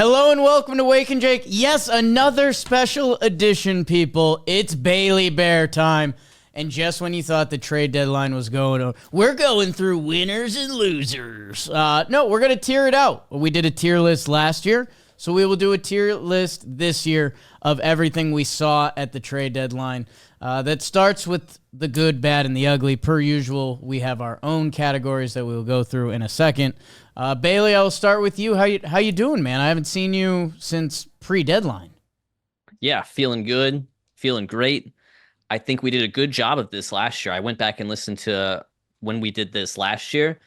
Hello and welcome to Wake and Jake. Yes, another special edition, people. It's Bailey Bear time. And just when you thought the trade deadline was going on, we're going through winners and losers. No, we're going to tier it out. We did a tier list last year, so we will do a tier list this year of everything we saw at the trade deadline. That starts with the good, bad, and the ugly. Per usual, we have our own categories that we will go through in a second. Bailey, I will start with you. How you doing, man? I haven't seen you since pre-deadline. Yeah, feeling good, feeling great. I think we did a good job of this last year. I went back and listened to when we did this last year.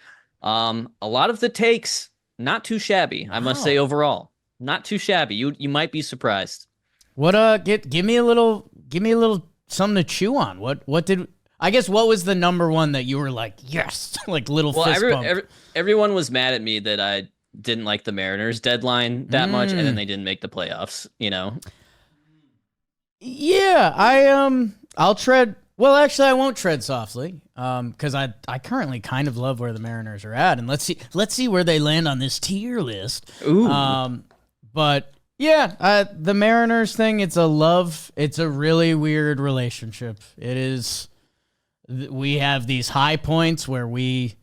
A lot of the takes, not too shabby, I must say overall. Not too shabby. You might be surprised. What give me a little something to chew on. What was the number one that you were like, yes, like little fist bump? Everyone was mad at me that I didn't like the Mariners deadline that much, and then they didn't make the playoffs, you know? Yeah, I'll tread. Well, actually, I won't tread softly, because I currently kind of love where the Mariners are at, and let's see where they land on this tier list. Ooh. But yeah, the Mariners thing, it's a really weird relationship. It is. We have these high points where we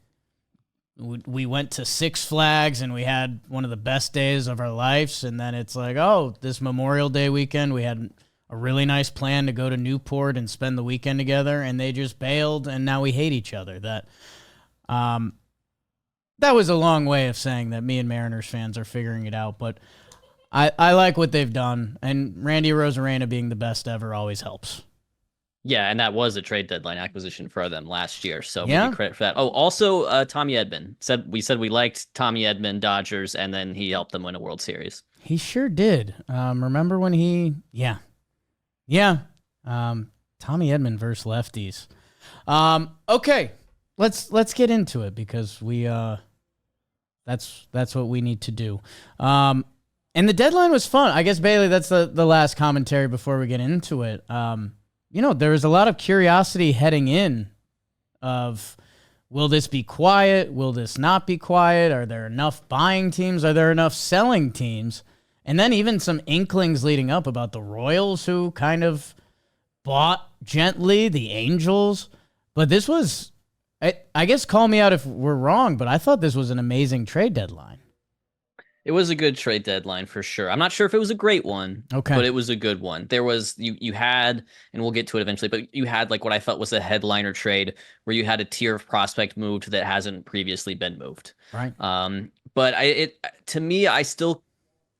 went to Six Flags and we had one of the best days of our lives, and then it's like, oh, this Memorial Day weekend we had a really nice plan to go to Newport and spend the weekend together, and they just bailed, and now we hate each other. That was a long way of saying that me and Mariners fans are figuring it out, but I like what they've done, and Randy Arozarena being the best ever always helps. Yeah, and that was a trade deadline acquisition for them last year, so we Yeah. give credit for that. Oh, also Tommy Edman. We said we liked Tommy Edman, Dodgers, and then he helped them win a World Series. He sure did. Remember when Yeah. Tommy Edman versus lefties. Okay, let's get into it because that's what we need to do. And the deadline was fun. I guess, Bailey, that's the last commentary before we get into it. There was a lot of curiosity heading in of, will this be quiet? Will this not be quiet? Are there enough buying teams? Are there enough selling teams? And then even some inklings leading up about the Royals, who kind of bought gently, the Angels. But this was, I guess, call me out if we're wrong, but I thought this was an amazing trade deadline. It was a good trade deadline for sure. I'm not sure if it was a great one, okay, but it was a good one. There was, you had, and we'll get to it eventually, but you had like what I felt was a headliner trade where you had a tier of prospect moved that hasn't previously been moved. Right. But to me, I still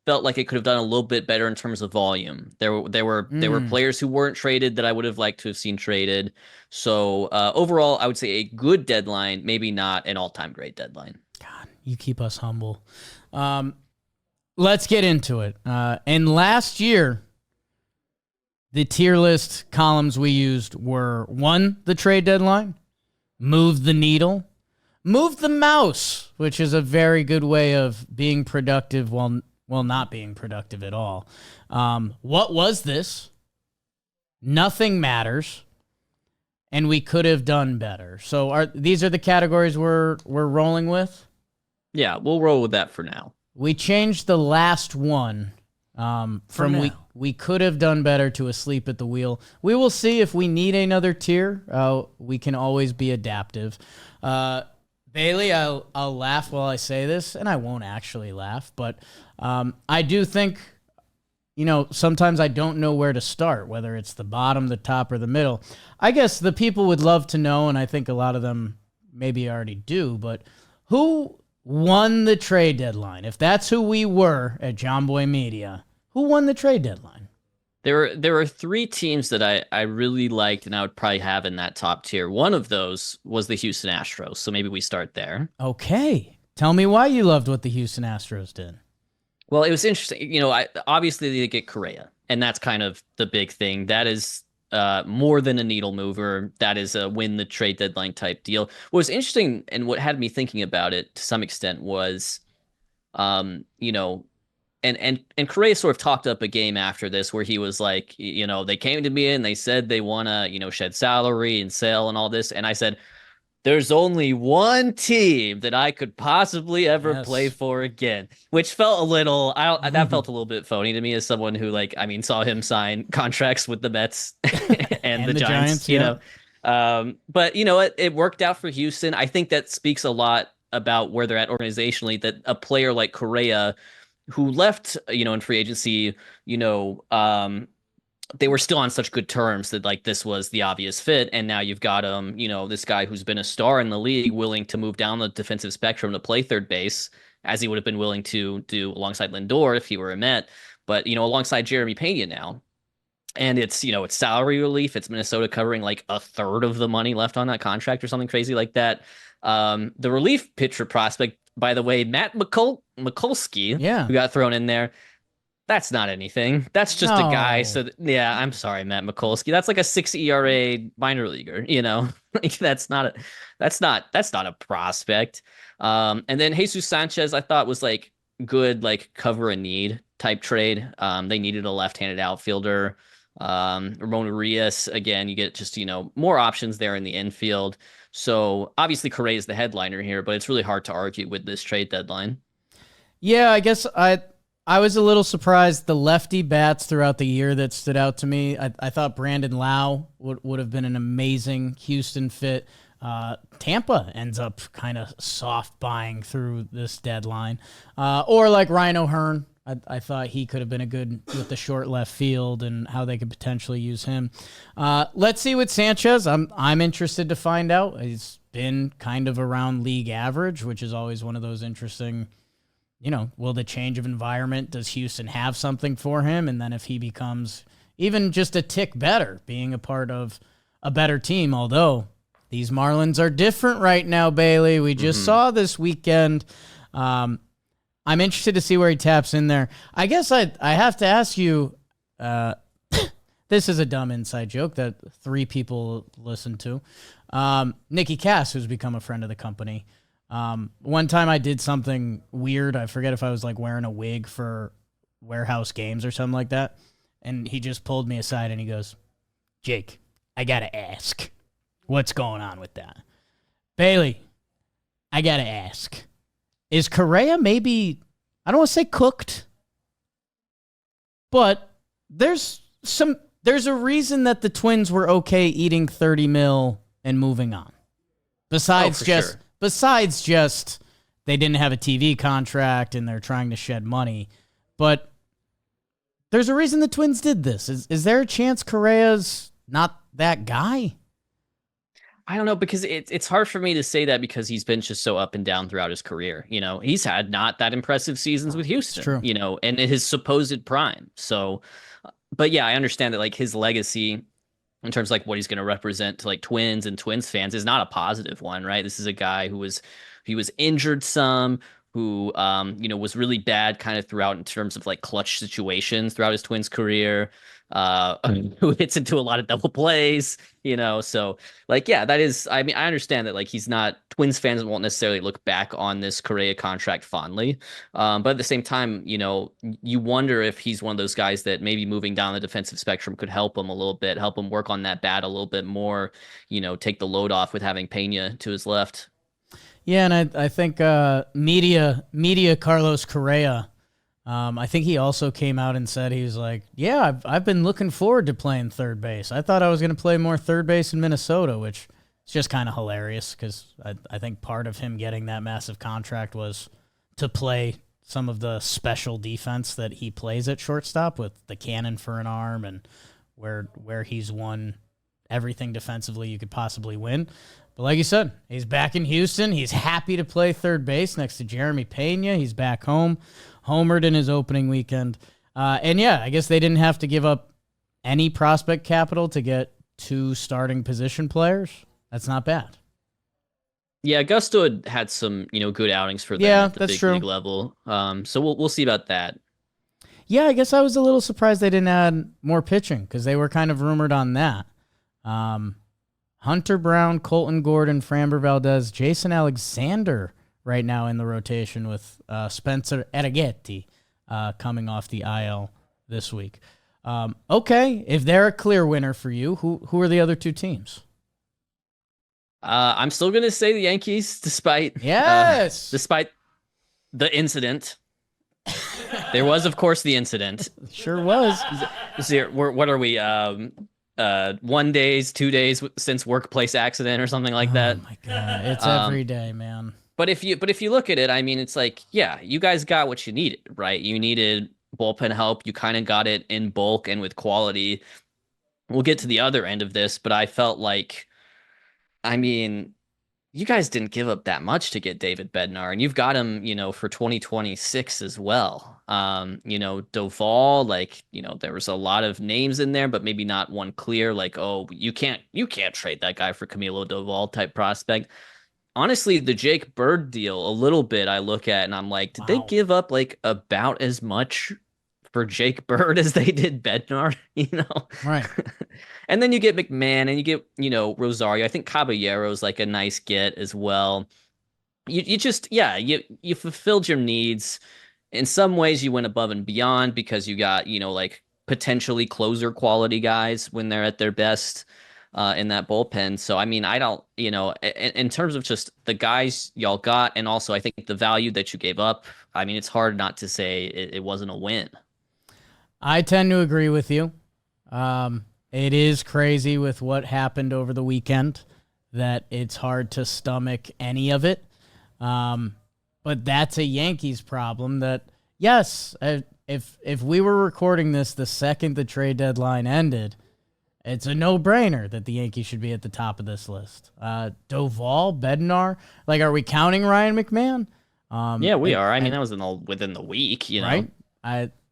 felt like it could have done a little bit better in terms of volume. There were players who weren't traded that I would have liked to have seen traded. So overall, I would say a good deadline, maybe not an all-time great deadline. God, you keep us humble. Let's get into it. And last year, the tier list columns we used were 1, the trade deadline, move the needle, move the mouse, which is a very good way of being productive while not being productive at all. What was this? Nothing matters, and we could have done better. So these are the categories we're rolling with? Yeah, we'll roll with that for now. We changed the last one from we could have done better to asleep at the wheel. We will see if we need another tier. We can always be adaptive. Bailey, I'll laugh while I say this, and I won't actually laugh, but I do think, sometimes I don't know where to start, whether it's the bottom, the top, or the middle. I guess the people would love to know, and I think a lot of them maybe already do, but who won the trade deadline? If that's who we were at John Boy Media, who won the trade deadline? There were 3 teams that I really liked and I would probably have in that top tier. One of those was the Houston Astros, so maybe we start there. Okay. Tell me why you loved what the Houston Astros did. Well, it was interesting. Obviously they get Correa, and that's kind of the big thing. That is more than a needle mover. That is a win the trade deadline type deal. What was interesting and what had me thinking about it to some extent was, and Correa sort of talked up a game after this where he was like, they came to me and they said they want to, shed salary and sell and all this. And I said, there's only one team that I could possibly ever play Yes. for again, which felt a little, that felt a little bit phony to me as someone who, like, I mean, saw him sign contracts with the Mets and And the the Giants, Giants, yeah. But it worked out for Houston. I think that speaks a lot about where they're at organizationally, that a player like Correa, who left, in free agency, you know, they were still on such good terms that like this was the obvious fit. And now you've got this guy who's been a star in the league willing to move down the defensive spectrum to play third base, as he would have been willing to do alongside Lindor if he were a Met, but alongside Jeremy Pena now. And it's salary relief. It's Minnesota covering like a third of the money left on that contract or something crazy like that. The relief pitcher prospect, by the way, Matt Mikulski, Yeah. who got thrown in there, that's not anything. That's just a guy. No. So yeah, I'm sorry, Matt Mikulski. That's like a 6 ERA minor leaguer. Like that's not a prospect. And then Jesus Sanchez, I thought was like good, like cover a need type trade. They needed a left-handed outfielder. Ramon Urias, again, you get just more options there in the infield. So obviously Correa is the headliner here, but it's really hard to argue with this trade deadline. Yeah, I guess I was a little surprised the lefty bats throughout the year that stood out to me. I thought Brandon Lau would have been an amazing Houston fit. Tampa ends up kind of soft buying through this deadline. Or like Ryan O'Hearn. I thought he could have been a good with the short left field and how they could potentially use him. Let's see with Sanchez. I'm interested to find out. He's been kind of around league average, which is always one of those interesting. Will the change of environment, does Houston have something for him? And then if he becomes even just a tick better, being a part of a better team, although these Marlins are different right now, Bailey. We just saw this weekend. I'm interested to see where he taps in there. I guess I have to ask you, this is a dumb inside joke that 3 people listen to. Nikki Cass, who's become a friend of the company. One time I did something weird. I forget if I was like wearing a wig for warehouse games or something like that. And he just pulled me aside and he goes, Jake, I got to ask, what's going on with that? Bailey, I got to ask, is Correa maybe, I don't want to say cooked, but there's a reason that the Twins were okay eating 30 mil and moving on. Besides just they didn't have a TV contract and they're trying to shed money. But there's a reason the Twins did this. Is there a chance Correa's not that guy? I don't know, because it's hard for me to say that because he's been just so up and down throughout his career. He's had not that impressive seasons with Houston, True. And in his supposed prime. So, but yeah, I understand that like his legacy in terms of like what he's going to represent to like Twins and Twins fans is not a positive one, right? This is a guy he was injured some, who was really bad kind of throughout in terms of like clutch situations throughout his Twins career, who hits into a lot of double plays, so like, yeah, that is, I mean, I understand that like he's not, Twins fans won't necessarily look back on this Correa contract fondly. But at the same time, you wonder if he's one of those guys that maybe moving down the defensive spectrum could help him a little bit, help him work on that bat a little bit more, take the load off with having Pena to his left. Yeah, and I think media Carlos Correa, I think he also came out and said he was like, yeah, I've been looking forward to playing third base. I thought I was going to play more third base in Minnesota, which is just kind of hilarious because I think part of him getting that massive contract was to play some of the special defense that he plays at shortstop with the cannon for an arm and where he's won everything defensively you could possibly win. But like you said, he's back in Houston. He's happy to play third base next to Jeremy Pena. He's back home, homered in his opening weekend. And yeah, I guess they didn't have to give up any prospect capital to get 2 starting position players. That's not bad. Yeah, Augusto had some, good outings for them at the big league level. So we'll see about that. Yeah, I guess I was a little surprised they didn't add more pitching because they were kind of rumored on that. Hunter Brown, Colton Gordon, Framber Valdez, Jason Alexander right now in the rotation with Spencer Arrighetti coming off the IL this week. Okay, if they're a clear winner for you, who are the other 2 teams? I'm still gonna say the Yankees, Yes. despite the incident. There was, of course, the incident. Sure was. What are we? 1 days, 2 days since workplace accident or something like Oh that. my God. It's Um, every day, man. but if you look at it, I mean, it's like, yeah, you guys got what you needed, right? You needed bullpen help. You kind of got it in bulk and with quality. We'll get to the other end of this, but I felt like, I mean, you guys didn't give up that much to get David Bednar, and you've got him, for 2026 as well. Doval, like, there was a lot of names in there, but maybe not one clear, like, oh, you can't trade that guy for Camilo Doval type prospect. Honestly, the Jake Bird deal, a little bit I look at and I'm like, did they Wow. give up like about as much for Jake Bird as they did Bednar, you know? Right. And then you get McMahon and you get, Rosario. I think Caballero's like a nice get as well. You just, yeah, you fulfilled your needs. In some ways you went above and beyond because you got, like potentially closer quality guys when they're at their best in that bullpen. So I mean, I don't, in terms of just the guys y'all got, and also I think the value that you gave up. I mean, it's hard not to say it wasn't a win. I tend to agree with you. It is crazy with what happened over the weekend that it's hard to stomach any of it. But that's a Yankees problem that, yes, if we were recording this the second the trade deadline ended, it's a no-brainer that the Yankees should be at the top of this list. Doval, Bednar, like, are we counting Ryan McMahon? Yeah, we are. I mean, that was within the week, right?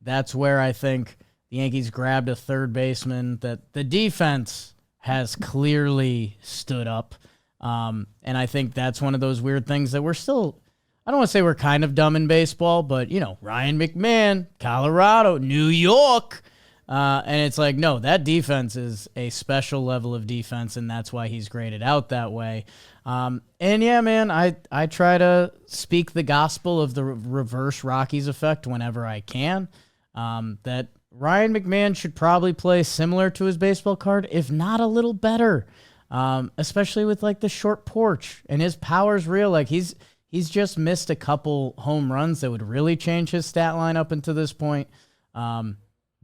That's where I think the Yankees grabbed a third baseman that the defense has clearly stood up. And I think that's one of those weird things that we're still, I don't want to say we're kind of dumb in baseball, but, Ryan McMahon, Colorado, New York. And it's like, no, that defense is a special level of defense, and that's why he's graded out that way. And yeah, man, I try to speak the gospel of the reverse Rockies effect whenever I can. That Ryan McMahon should probably play similar to his baseball card, if not a little better. Especially with like the short porch, and his power's real. Like he's just missed a couple home runs that would really change his stat line up until this point.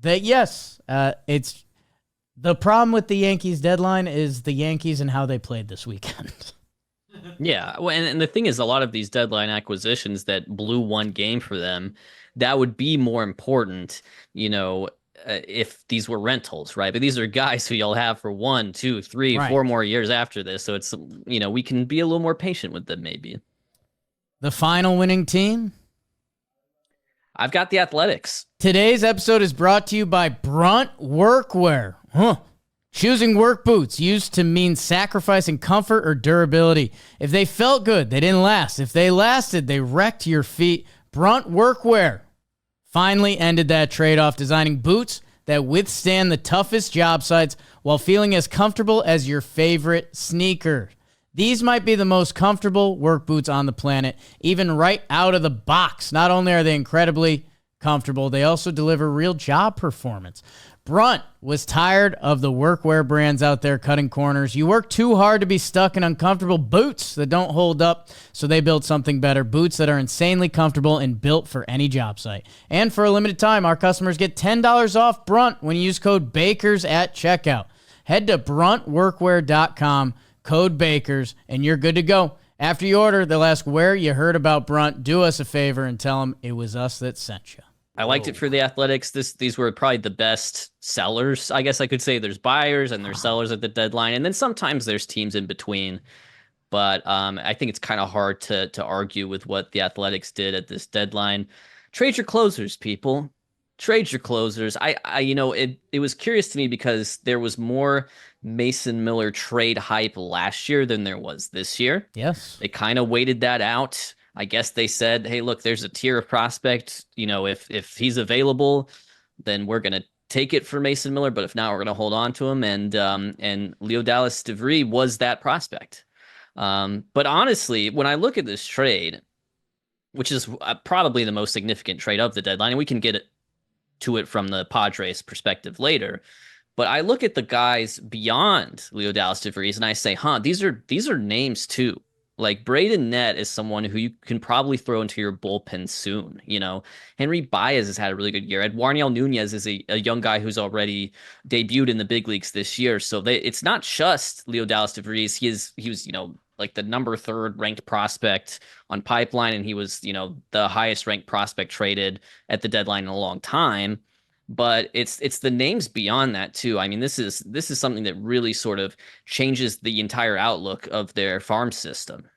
It's the problem with the Yankees deadline is the Yankees and how they played this weekend. Yeah, well, and the thing is, a lot of these deadline acquisitions that blew one game for them, that would be more important, if these were rentals, right? But these are guys who you'll have for 1, 2, 3, Right. 4 more years after this. So it's, we can be a little more patient with them, maybe. The final winning team? I've got the Athletics. Today's episode is brought to you by Brunt Workwear. Choosing work boots used to mean sacrificing comfort or durability. If they felt good, they didn't last. If they lasted, they wrecked your feet. Brunt Workwear finally ended that trade-off, designing boots that withstand the toughest job sites while feeling as comfortable as your favorite sneaker. These might be the most comfortable work boots on the planet, even right out of the box. Not only are they incredibly comfortable, they also deliver real job performance. Brunt was tired of the workwear brands out there cutting corners. You work too hard to be stuck in uncomfortable boots that don't hold up, so they built something better. Boots that are insanely comfortable and built for any job site. And for a limited time, our customers get $10 off Brunt when you use code BAKERS at checkout. Head to bruntworkwear.com, code BAKERS, and you're good to go. After you order, they'll ask where you heard about Brunt. Do us a favor and tell them it was us that sent you. I liked it for the Athletics. These were probably the best sellers. I guess I could say there's buyers and there's sellers at the deadline, and then sometimes there's teams in between. But I think it's kind of hard to argue with what the Athletics did at this deadline. Trade your closers, people. Trade your closers. It was curious to me because there was more Mason Miller trade hype last year than there was this year. Yes. They kind of waited that out. I guess they said, hey, look, there's a tier of prospect. If he's available, then we're going to take it for Mason Miller. But if not, we're going to hold on to him. And Leo Dallas DeVry was that prospect. But honestly, when I look at this trade, which is probably the most significant trade of the deadline, and we can get to it from the Padres perspective later. But I look at the guys beyond Leo Dallas DeVries and I say, huh, these are names too. Like Braden Nett is someone who you can probably throw into your bullpen soon. Henry Baez has had a really good year. Eduardo Nunez is a young guy who's already debuted in the big leagues this year. So it's not just Leo Dallas DeVries. He was like the number third ranked prospect on Pipeline, and he was the highest ranked prospect traded at the deadline in a long time. But it's the names beyond that too. I mean, this is something that really sort of changes the entire outlook of their farm system.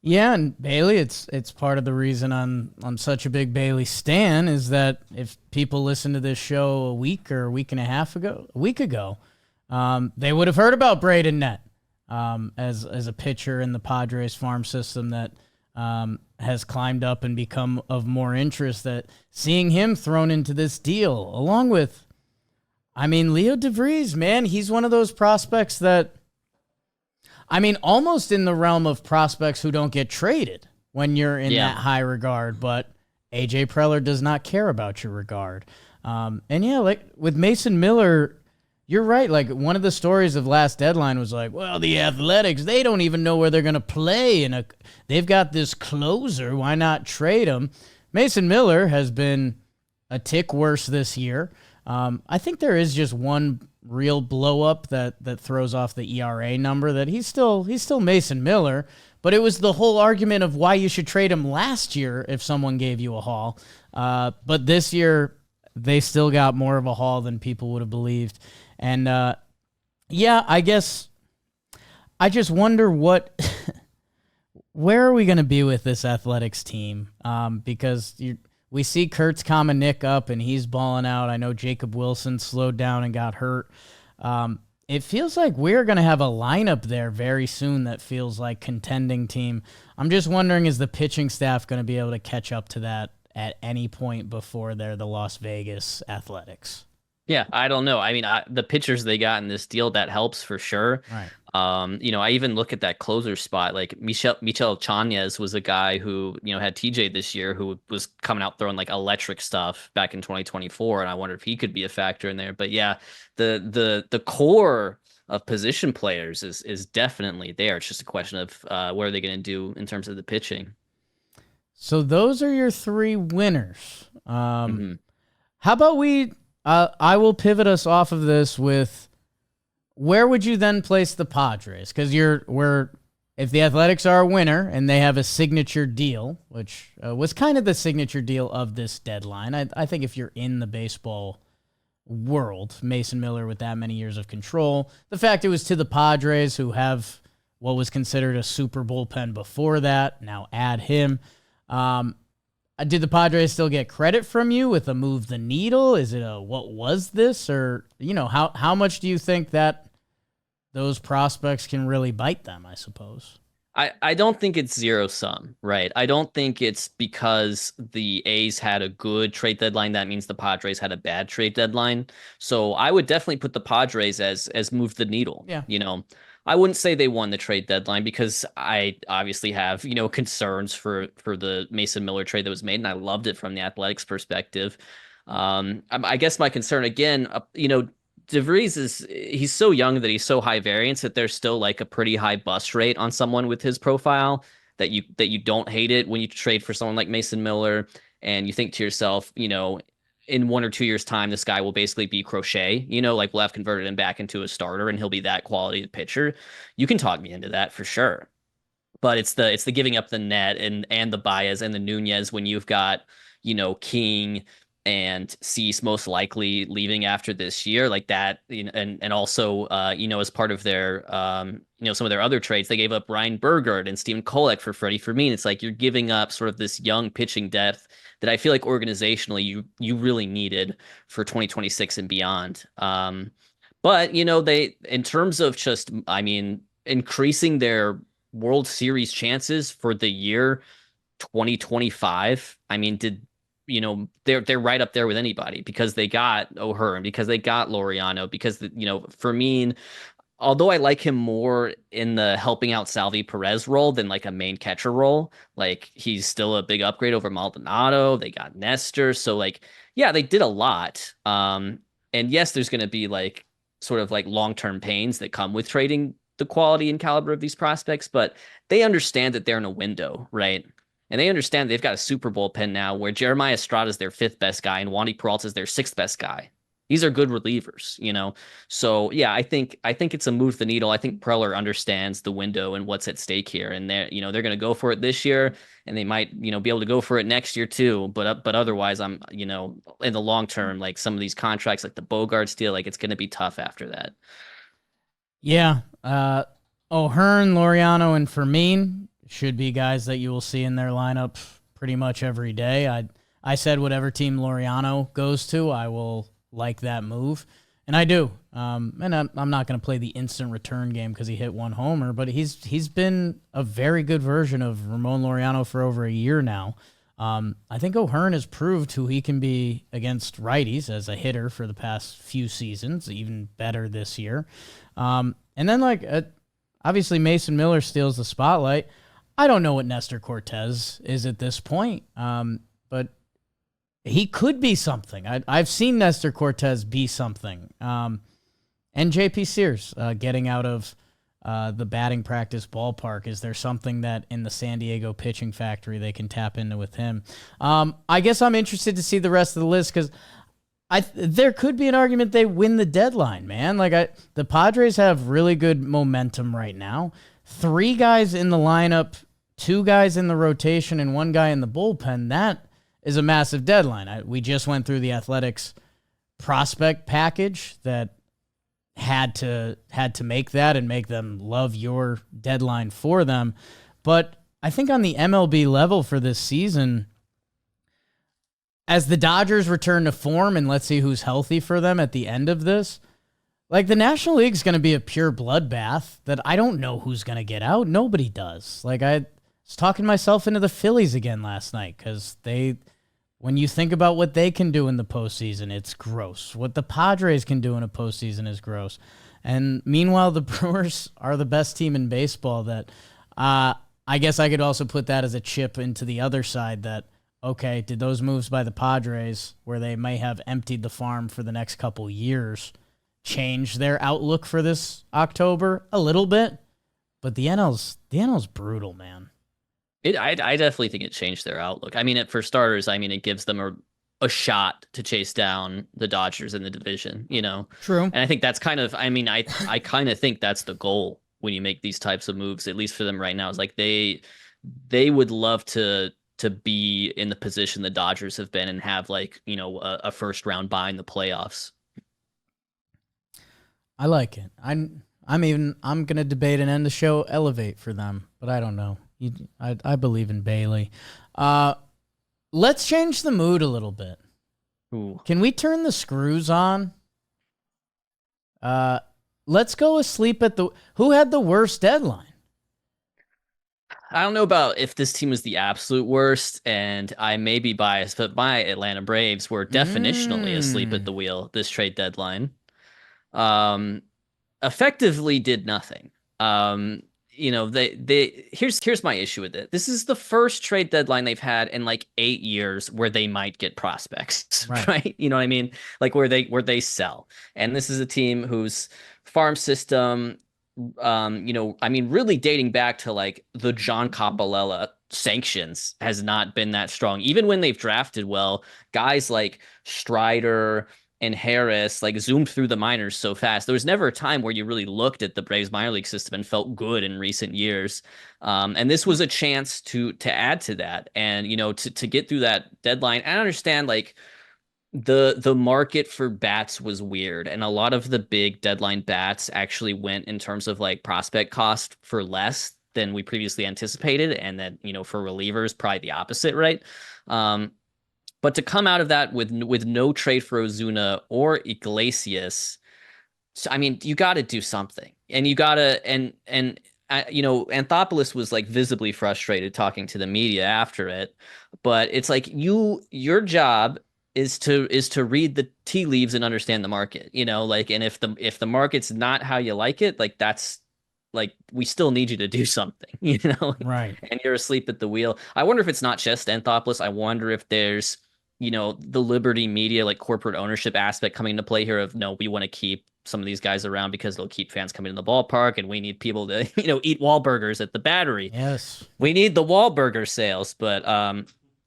Yeah, and Bailey, it's part of the reason I'm such a big Bailey stan is that if people listened to this show a week or a week and a week ago, they would have heard about Braden Nett as a pitcher in the Padres farm system that has climbed up and become of more interest. That seeing him thrown into this deal, along with, I mean, Leo DeVries, man, he's one of those prospects that, I mean, almost in the realm of prospects who don't get traded when you're in that high regard, but AJ Preller does not care about your regard. And yeah, like with Mason Miller, you're right. Like one of the stories of last deadline was like, well, the Athletics, they don't even know where they're going to play. They've got this closer. Why not trade him? Mason Miller has been a tick worse this year. I think there is just one real blow up that throws off the ERA number that he's still Mason Miller, but it was the whole argument of why you should trade him last year if someone gave you a haul. But this year they still got more of a haul than people would have believed. And I guess I just wonder where are we going to be with this Athletics team? Because we see Kurtz Nick up and he's balling out. I know Jacob Wilson slowed down and got hurt. It feels like we're going to have a lineup there very soon that feels like contending team. I'm just wondering, is the pitching staff going to be able to catch up to that at any point before they're the Las Vegas Athletics? Yeah, I don't know. I mean, the pitchers they got in this deal, that helps for sure. Right. I even look at that closer spot. Like Michel Chañez was a guy who, had TJ this year who was coming out throwing like electric stuff back in 2024, and I wonder if he could be a factor in there. But yeah, the core of position players is definitely there. It's just a question of what are they going to do in terms of the pitching. So those are your three winners. Mm-hmm. How about I will pivot us off of this with, where would you then place the Padres? Because if the Athletics are a winner and they have a signature deal, which was kind of the signature deal of this deadline, I think if you're in the baseball world, Mason Miller with that many years of control, the fact it was to the Padres who have what was considered a super bullpen before that, now add him. Did the Padres still get credit from you with a move the needle? Is it a what was this? Or, how much do you think that those prospects can really bite them, I suppose? I don't think it's zero sum, right? I don't think it's because the A's had a good trade deadline that means the Padres had a bad trade deadline. So I would definitely put the Padres as move the needle. Yeah. I wouldn't say they won the trade deadline because I obviously have, concerns for the Mason Miller trade that was made, and I loved it from the Athletics perspective. I guess my concern again, DeVries he's so young that he's so high variance that there's still like a pretty high bust rate on someone with his profile that you don't hate it when you trade for someone like Mason Miller, and you think to yourself, in 1 or 2 years' time, this guy will basically be Crochet, like we'll have converted him back into a starter and he'll be that quality pitcher. You can talk me into that for sure. But it's the giving up the net and the Baez and the Nunez when you've got, King and Cease most likely leaving after this year, like that, and also, as part of their, some of their other trades, they gave up Ryan Burgard and Steven Kolek for Freddie Fermin. It's like you're giving up sort of this young pitching depth that I feel like organizationally you really needed for 2026 and beyond. But they, in terms of just, I mean, increasing their World Series chances for the year 2025, I mean, they're right up there with anybody because they got O'Hearn, because they got Laureano, because Fermin, although I like him more in the helping out Salvi Perez role than like a main catcher role, like he's still a big upgrade over Maldonado. They got Nestor. So like, yeah, they did a lot. And yes, there's going to be like sort of like long-term pains that come with trading the quality and caliber of these prospects, but they understand that they're in a window, right? And they understand they've got a Super Bowl pen now where Jeremiah Estrada is their fifth best guy and Wandy Peralta is their sixth best guy. These are good relievers, you know. So yeah, I think it's a move the needle. I think Preller understands the window and what's at stake here, and they're going to go for it this year, and they might be able to go for it next year too. But otherwise, I'm in the long term, like some of these contracts, like the Bogarts deal, like it's going to be tough after that. Yeah. O'Hearn, Laureano, and Fermin should be guys that you will see in their lineup pretty much every day. I said whatever team Laureano goes to, I will like that move, and I do. And I'm not going to play the instant return game because he hit one homer, but he's been a very good version of Ramon Laureano for over a year now. I think O'Hearn has proved who he can be against righties as a hitter for the past few seasons, even better this year. And then obviously Mason Miller steals the spotlight. I don't know what Nestor Cortez is at this point, but he could be something. I've seen Nestor Cortez be something. And JP Sears getting out of the batting practice ballpark. Is there something that in the San Diego pitching factory they can tap into with him? I guess I'm interested to see the rest of the list because there could be an argument they win the deadline, man. The Padres have really good momentum right now. 3 guys in the lineup, 2 guys in the rotation, and 1 guy in the bullpen. That is a massive deadline. We just went through the Athletics prospect package that had to make that and make them love your deadline for them. But I think on the MLB level for this season, as the Dodgers return to form, and let's see who's healthy for them at the end of this, the National League's going to be a pure bloodbath that I don't know who's going to get out. Nobody does. I was talking myself into the Phillies again last night because when you think about what they can do in the postseason, it's gross. What the Padres can do in a postseason is gross. And meanwhile, the Brewers are the best team in baseball that I guess I could also put that as a chip into the other side that, okay, did those moves by the Padres, where they may have emptied the farm for the next couple years, change their outlook for this October? A little bit. But the NL's brutal, man. I definitely think it changed their outlook. I mean, for starters, it gives them a shot to chase down the Dodgers in the division, you know? True. And I think that's kind of, I kind of think that's the goal when you make these types of moves, at least for them right now. Is they would love to be in the position the Dodgers have been and have a first round bye in the playoffs. I like it. I'm gonna debate and end the show elevate for them, but I don't know. I believe in Bailey. Let's change the mood a little bit. Ooh. Can we turn the screws on? Let's go asleep at who had the worst deadline? I don't know about if this team was the absolute worst, and I may be biased, but my Atlanta Braves were definitionally asleep at the wheel this trade deadline. Effectively did nothing. Here's my issue with it. This is the first trade deadline they've had in 8 years where they might get prospects, right? You know what I mean? Where they sell. And this is a team whose farm system, really dating back to the John Coppolella sanctions has not been that strong. Even when they've drafted well, guys like Strider and Harris zoomed through the minors so fast. There was never a time where you really looked at the Braves minor league system and felt good in recent years. And this was a chance to add to that and, to get through that deadline. I understand the market for bats was weird. And a lot of the big deadline bats actually went in terms of prospect cost for less than we previously anticipated. And then, for relievers, probably the opposite, right? But to come out of that with no trade for Ozuna or Iglesias, you got to do something, and you got to Anthopoulos was visibly frustrated talking to the media after it, but it's your job is to read the tea leaves and understand the market, and if the market's not how you like it, that's we still need you to do something, right? And you're asleep at the wheel. I wonder if it's not just Anthopoulos. I wonder if there's the Liberty Media, like corporate ownership aspect coming into play here of no, we want to keep some of these guys around because they'll keep fans coming to the ballpark and we need people to, eat Wahlburgers at the Battery. Yes. We need the Wahlburger sales. But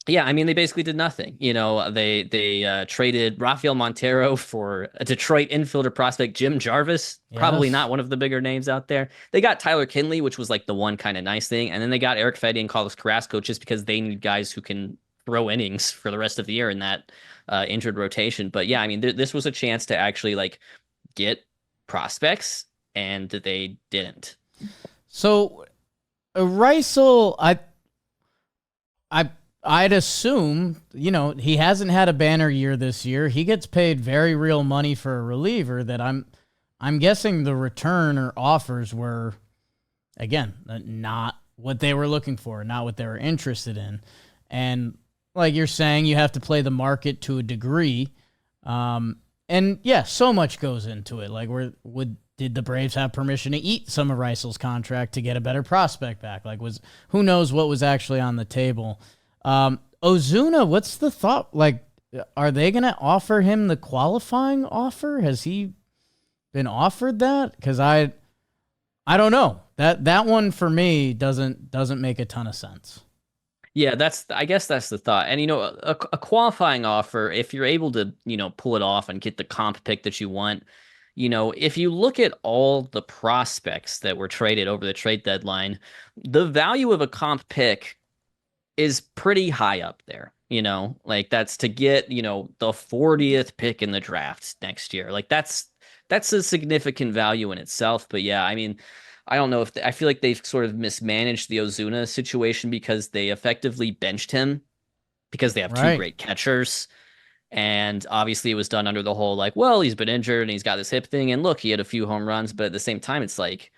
yeah, I mean, they basically did nothing. They traded Rafael Montero for a Detroit infielder prospect, Jim Jarvis, probably Yes. not one of the bigger names out there. They got Tyler Kinley, which was like the one kind of nice thing. And then they got Eric Fedde and Carlos Carrasco just because they need guys who can throw innings for the rest of the year in that injured rotation. But yeah, I mean, this was a chance to actually like get prospects, and they didn't. So, Reisel, I'd assume, he hasn't had a banner year this year. He gets paid very real money for a reliever that I'm guessing the return or offers were, again, not what they were looking for, not what they were interested in. And like you're saying, you have to play the market to a degree. And yeah, so much goes into it. Like, did the Braves have permission to eat some of Reisel's contract to get a better prospect back? Like, who knows what was actually on the table? Ozuna, what's the thought? Like, are they going to offer him the qualifying offer? Has he been offered that? Because I don't know. That one for me doesn't make a ton of sense. Yeah, I guess that's the thought. And a qualifying offer, if you're able to, pull it off and get the comp pick that you want, if you look at all the prospects that were traded over the trade deadline, the value of a comp pick is pretty high up there. Like that's to get, the 40th pick in the draft next year. Like that's a significant value in itself. But yeah, I mean, I don't know I feel like they've sort of mismanaged the Ozuna situation because they effectively benched him because they have two great catchers. And obviously it was done under the whole, like, well, he's been injured and he's got this hip thing. And look, he had a few home runs, but at the same time, it's like,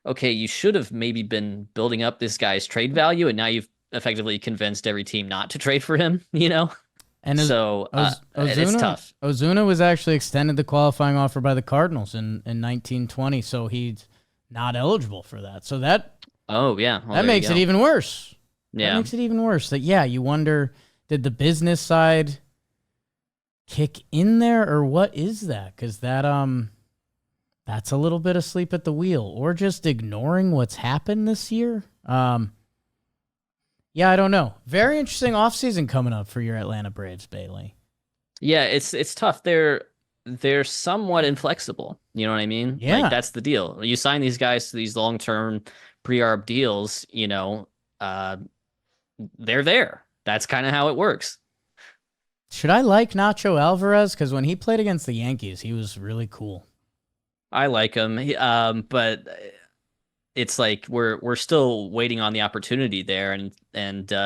okay, you should have maybe been building up this guy's trade value. And now you've effectively convinced every team not to trade for him, And so it's tough. Ozuna was actually extended the qualifying offer by the Cardinals in 1920. So he's not eligible for that. So that that makes it even worse. Yeah. That makes it even worse. That you wonder, did the business side kick in there or what is that? Because that's a little bit asleep at the wheel or just ignoring what's happened this year. Yeah, I don't know. Very interesting offseason coming up for your Atlanta Braves, Bailey. Yeah, it's tough. They're somewhat inflexible. You know what I mean? Yeah. Like, that's the deal. You sign these guys to these long-term pre-arb deals, they're there. That's kind of how it works. Should I like Nacho Alvarez? Because when he played against the Yankees, he was really cool. I like him, but it's like we're still waiting on the opportunity there, and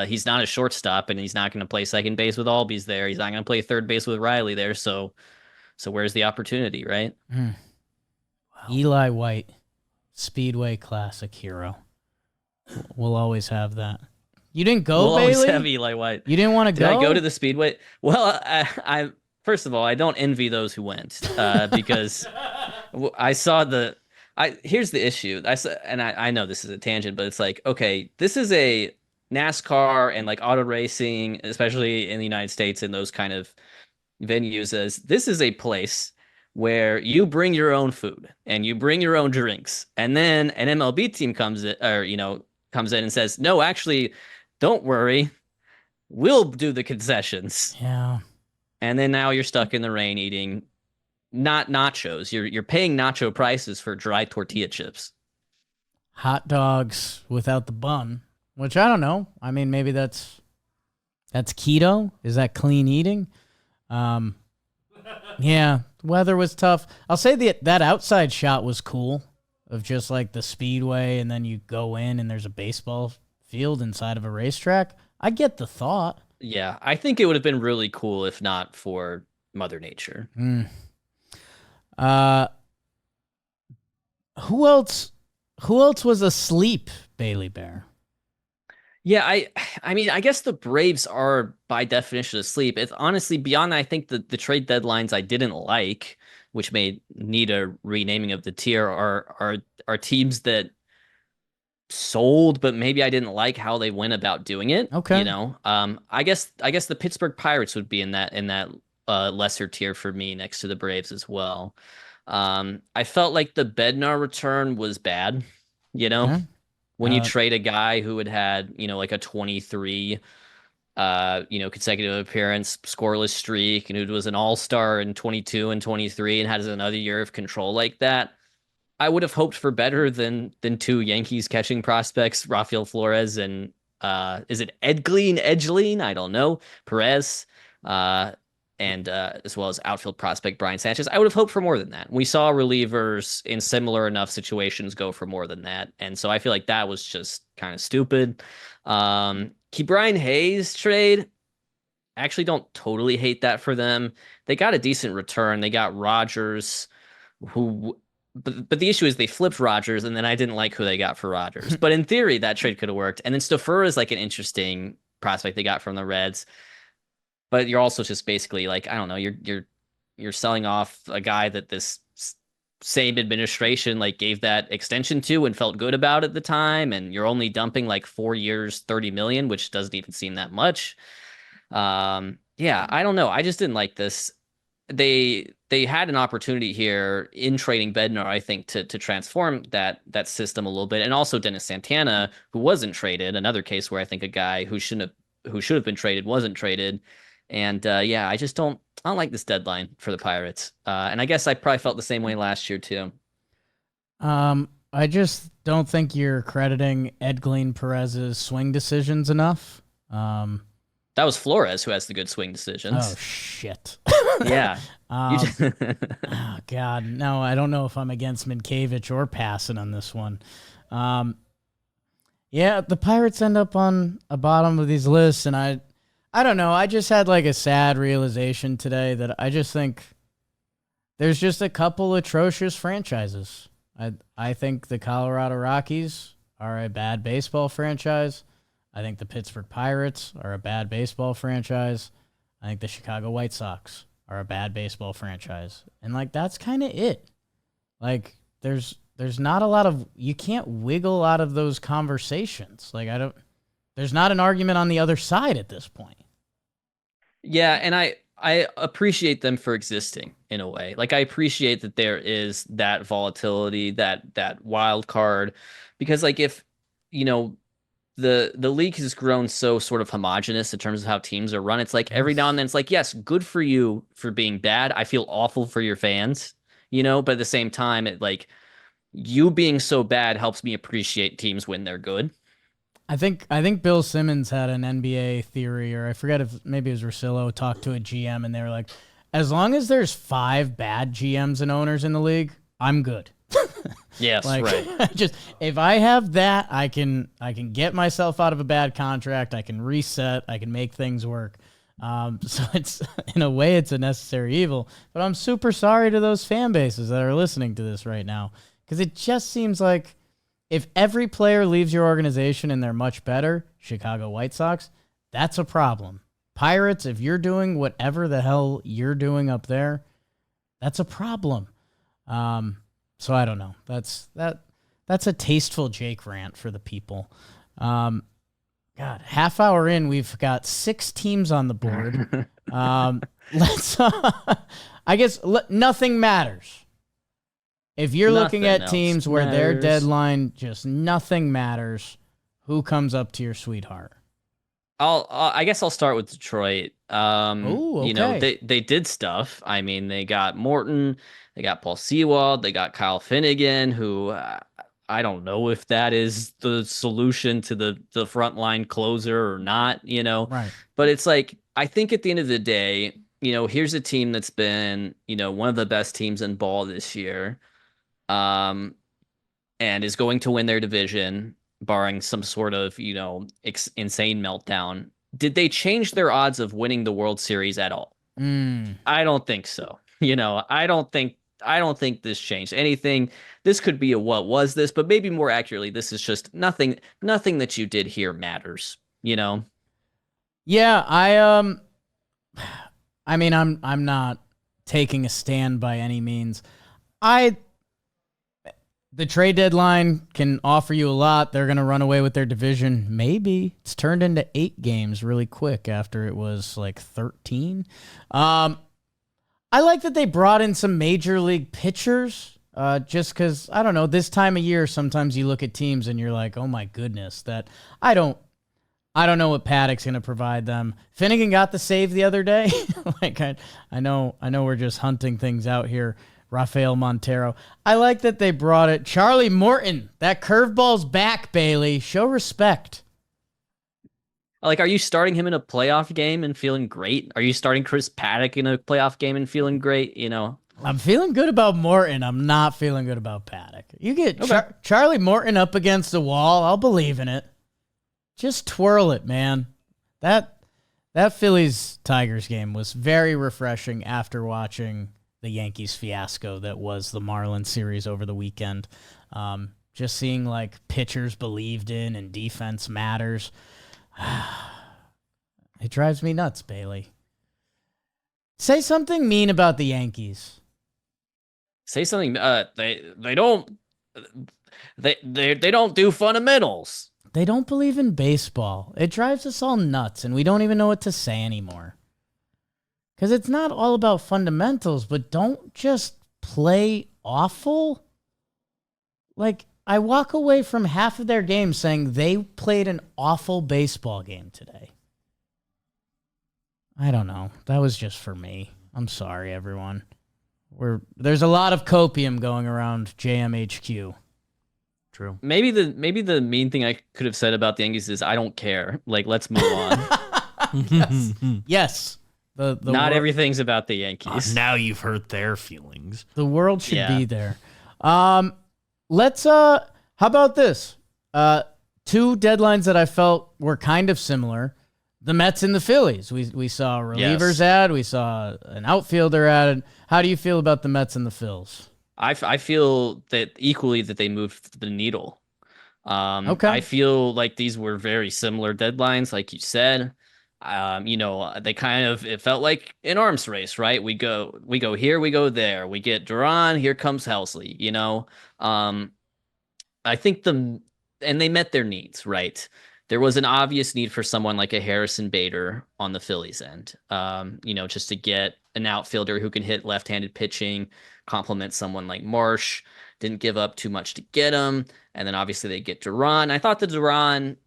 he's not a shortstop, and he's not going to play second base with Albies there. He's not going to play third base with Riley there. So where's the opportunity, right? Wow. Eli White, Speedway Classic hero. We'll always have that. You didn't go, we'll Bailey? Always have Eli White. You didn't want to go? Did I go to the Speedway? Well, I first of all, I don't envy those who went because I saw here's the issue. I know this is a tangent, but it's like, okay, this is a NASCAR and like auto racing, especially in the United States and those kind of venues, as this is a place where you bring your own food and you bring your own drinks, and then an MLB team comes in and says, no, actually, don't worry, we'll do the concessions. Yeah. And then now you're stuck in the rain eating not nachos. You're paying nacho prices for dry tortilla chips. Hot dogs without the bun, which I don't know. I mean, maybe that's keto. Is that clean eating? Yeah, the weather was tough. I'll say that outside shot was cool of just like the Speedway, and then you go in and there's a baseball field inside of a racetrack. I get the thought. Yeah, I think it would have been really cool if not for Mother Nature. Who else was asleep, Bailey Bear? Yeah, I mean, I guess the Braves are by definition asleep. It's honestly beyond that. I think the trade deadlines I didn't like, which may need a renaming of the tier, are teams that sold, but maybe I didn't like how they went about doing it. Okay. I guess the Pittsburgh Pirates would be in that lesser tier for me next to the Braves as well. I felt like the Bednar return was bad, you know, Okay. when you Uh, trade a guy who had had, like a 23 consecutive appearance, scoreless streak, and who was an all-star in 22 and 23 and has another year of control like that. I would have hoped for better than two Yankees catching prospects, Rafael Flores and is it Edgeline? I don't know. Perez, uh, and as well as outfield prospect Brian Sanchez. I would have hoped for more than that. We saw relievers in similar enough situations go for more than that, and so I feel like that was just kind of stupid. Key Brian Hayes trade. Actually, don't totally hate that for them. They got a decent return. They got Rogers, who but the issue is they flipped Rogers, and then I didn't like who they got for Rogers. But in theory, that trade could have worked. And then Staffer is like an interesting prospect they got from the Reds. But you're also just basically like, I don't know, you're selling off a guy that this same administration like gave that extension to and felt good about at the time, and you're only dumping like 4 years, 30 million, which doesn't even seem that much. Yeah, I don't know. I just didn't like this. They had an opportunity here in trading Bednar, I think, to transform that system a little bit, and also Dennis Santana, who wasn't traded, another case where I think a guy who should have been traded wasn't traded, and yeah, I don't like this deadline for the Pirates, and I guess I probably felt the same way last year too. I just don't think you're crediting Edglin Perez's swing decisions enough. Um, That was Flores who has the good swing oh decisions. shit. Yeah. You um, just oh God, no, I don't know if I'm against Minkiewicz or passing on this one. Um, yeah, the Pirates end up on a bottom of these lists, and I don't know. I just had like a sad realization today that I just think there's just a couple atrocious franchises. I think the Colorado Rockies are a bad baseball franchise. I think the Pittsburgh Pirates are a bad baseball franchise. I think the Chicago White Sox are a bad baseball franchise. And like that's kind of it. Like there's not a lot of you can't wiggle out of those conversations. Like there's not an argument on the other side at this point. Yeah, and I appreciate them for existing in a way. Like I appreciate that there is that volatility, that wild card, because like if you know the league has grown so sort of homogenous in terms of how teams are run. It's like every now and Yes. then it's like, yes, good for you for being bad. I feel awful for your fans, but at the same time, it like you being so bad helps me appreciate teams when they're good. I think Bill Simmons had an NBA theory, or I forget if maybe it was Rosillo talked to a GM, and they were like, as long as there's 5 bad GMs and owners in the league, I'm good. Yes, Like right. just if I have that, I can get myself out of a bad contract. I can reset. I can make things work. So it's in a way it's a necessary evil. But I'm super sorry to those fan bases that are listening to this right now because it just seems like if every player leaves your organization and they're much better, Chicago White Sox, that's a problem. Pirates, if you're doing whatever the hell you're doing up there, that's a problem. So I don't know. That's a tasteful Jake rant for the people. God, half hour in, we've got 6 teams on the board. Let's. I guess nothing matters. If you're looking Nothing at else teams where their matters. deadline just nothing matters, who comes up to your sweetheart? I guess I'll start with Detroit. Oh, okay. They did stuff. I mean, they got Morton, they got Paul Sewald, they got Kyle Finnegan, who I don't know if that is the solution to the frontline closer or not. Right. But it's like I think at the end of the day, here's a team that's been, one of the best teams in ball this year. Um, and is going to win their division, barring some sort of, insane meltdown. Did they change their odds of winning the World Series at all? Mm. I don't think so. I don't think this changed anything. This could be a what was this, but maybe more accurately, this is just nothing that you did here matters. Yeah, I mean, I'm not taking a stand by any means. I the trade deadline can offer you a lot. They're going to run away with their division. Maybe. It's turned into 8 games really quick after it was like 13. I like that they brought in some major league pitchers just because, I don't know, this time of year, sometimes you look at teams and you're like, oh my goodness, that I don't know what Paddock's going to provide them. Finnegan got the save the other day. Like I know we're just hunting things out here. Rafael Montero. I like that they brought it. Charlie Morton, that curveball's back, Bailey. Show respect. Like, are you starting him in a playoff game and feeling great? Are you starting Chris Paddock in a playoff game and feeling great? You know, I'm feeling good about Morton. I'm not feeling good about Paddock. You get Charlie Morton up against the wall, I'll believe in it. Just twirl it, man. That Phillies-Tigers game was very refreshing after watching the Yankees fiasco that was the Marlins series over the weekend. Just seeing like pitchers believed in and defense matters. It drives me nuts, Bailey. Say something mean about the Yankees. Say something. They don't do fundamentals. They don't believe in baseball. It drives us all nuts, and we don't even know what to say anymore. Because it's not all about fundamentals, but don't just play awful. Like, I walk away from half of their games saying they played an awful baseball game today. I don't know. That was just for me. I'm sorry, everyone. There's a lot of copium going around JMHQ. True. Maybe the mean thing I could have said about the Yankees is I don't care. Like, let's move on. Yes. Not everything's about the Yankees. Now you've hurt their feelings. The world should be there. Let's how about this? 2 deadlines that I felt were kind of similar. The Mets and the Phillies. We saw a relievers ad, we saw an outfielder ad. How do you feel about the Mets and the Phils? I feel that equally that they moved the needle. Okay. I feel like these were very similar deadlines, like you said. They it felt like an arms race, right? We go here, we go there. We get Duran, here comes Helsley, you know? I think and they met their needs, right? There was an obvious need for someone like a Harrison Bader on the Phillies end, just to get an outfielder who can hit left-handed pitching, complement someone like Marsh, didn't give up too much to get him. And then obviously they get Duran. I thought the Duran,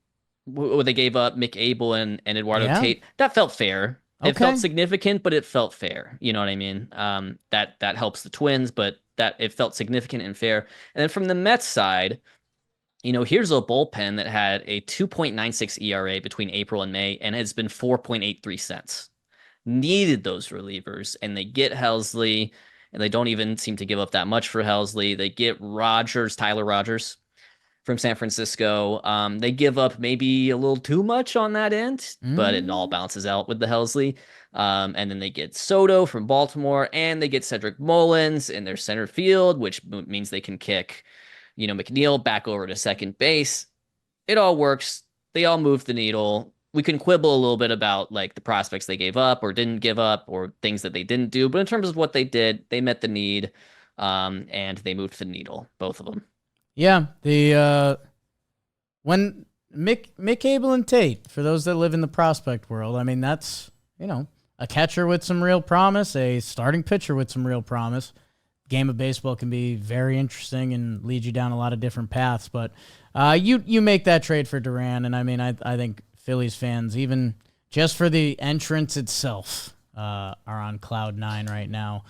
they gave up Mick Abel and Eduardo Tate. That felt fair. Okay. It felt significant, but it felt fair. You know what I mean? That helps the Twins, but that it felt significant and fair. And then from the Mets side, here's a bullpen that had a 2.96 ERA between April and May and has been 4.83 cents. Needed those relievers, and they get Helsley, and they don't even seem to give up that much for Helsley. They get Tyler Rogers from San Francisco. They give up maybe a little too much on that end, but it all bounces out with the Helsley. And then they get Soto from Baltimore, and they get Cedric Mullins in their center field, which means they can kick, McNeil back over to second base. It all works. They all move the needle. We can quibble a little bit about like the prospects they gave up or didn't give up or things that they didn't do. But in terms of what they did, they met the need, and they moved the needle, both of them. Yeah, when Mick Abel and Tate, for those that live in the prospect world, I mean, that's, a catcher with some real promise, a starting pitcher with some real promise. Game of baseball can be very interesting and lead you down a lot of different paths, but you make that trade for Duran, and I mean, I think Phillies fans, even just for the entrance itself, are on cloud 9 right now.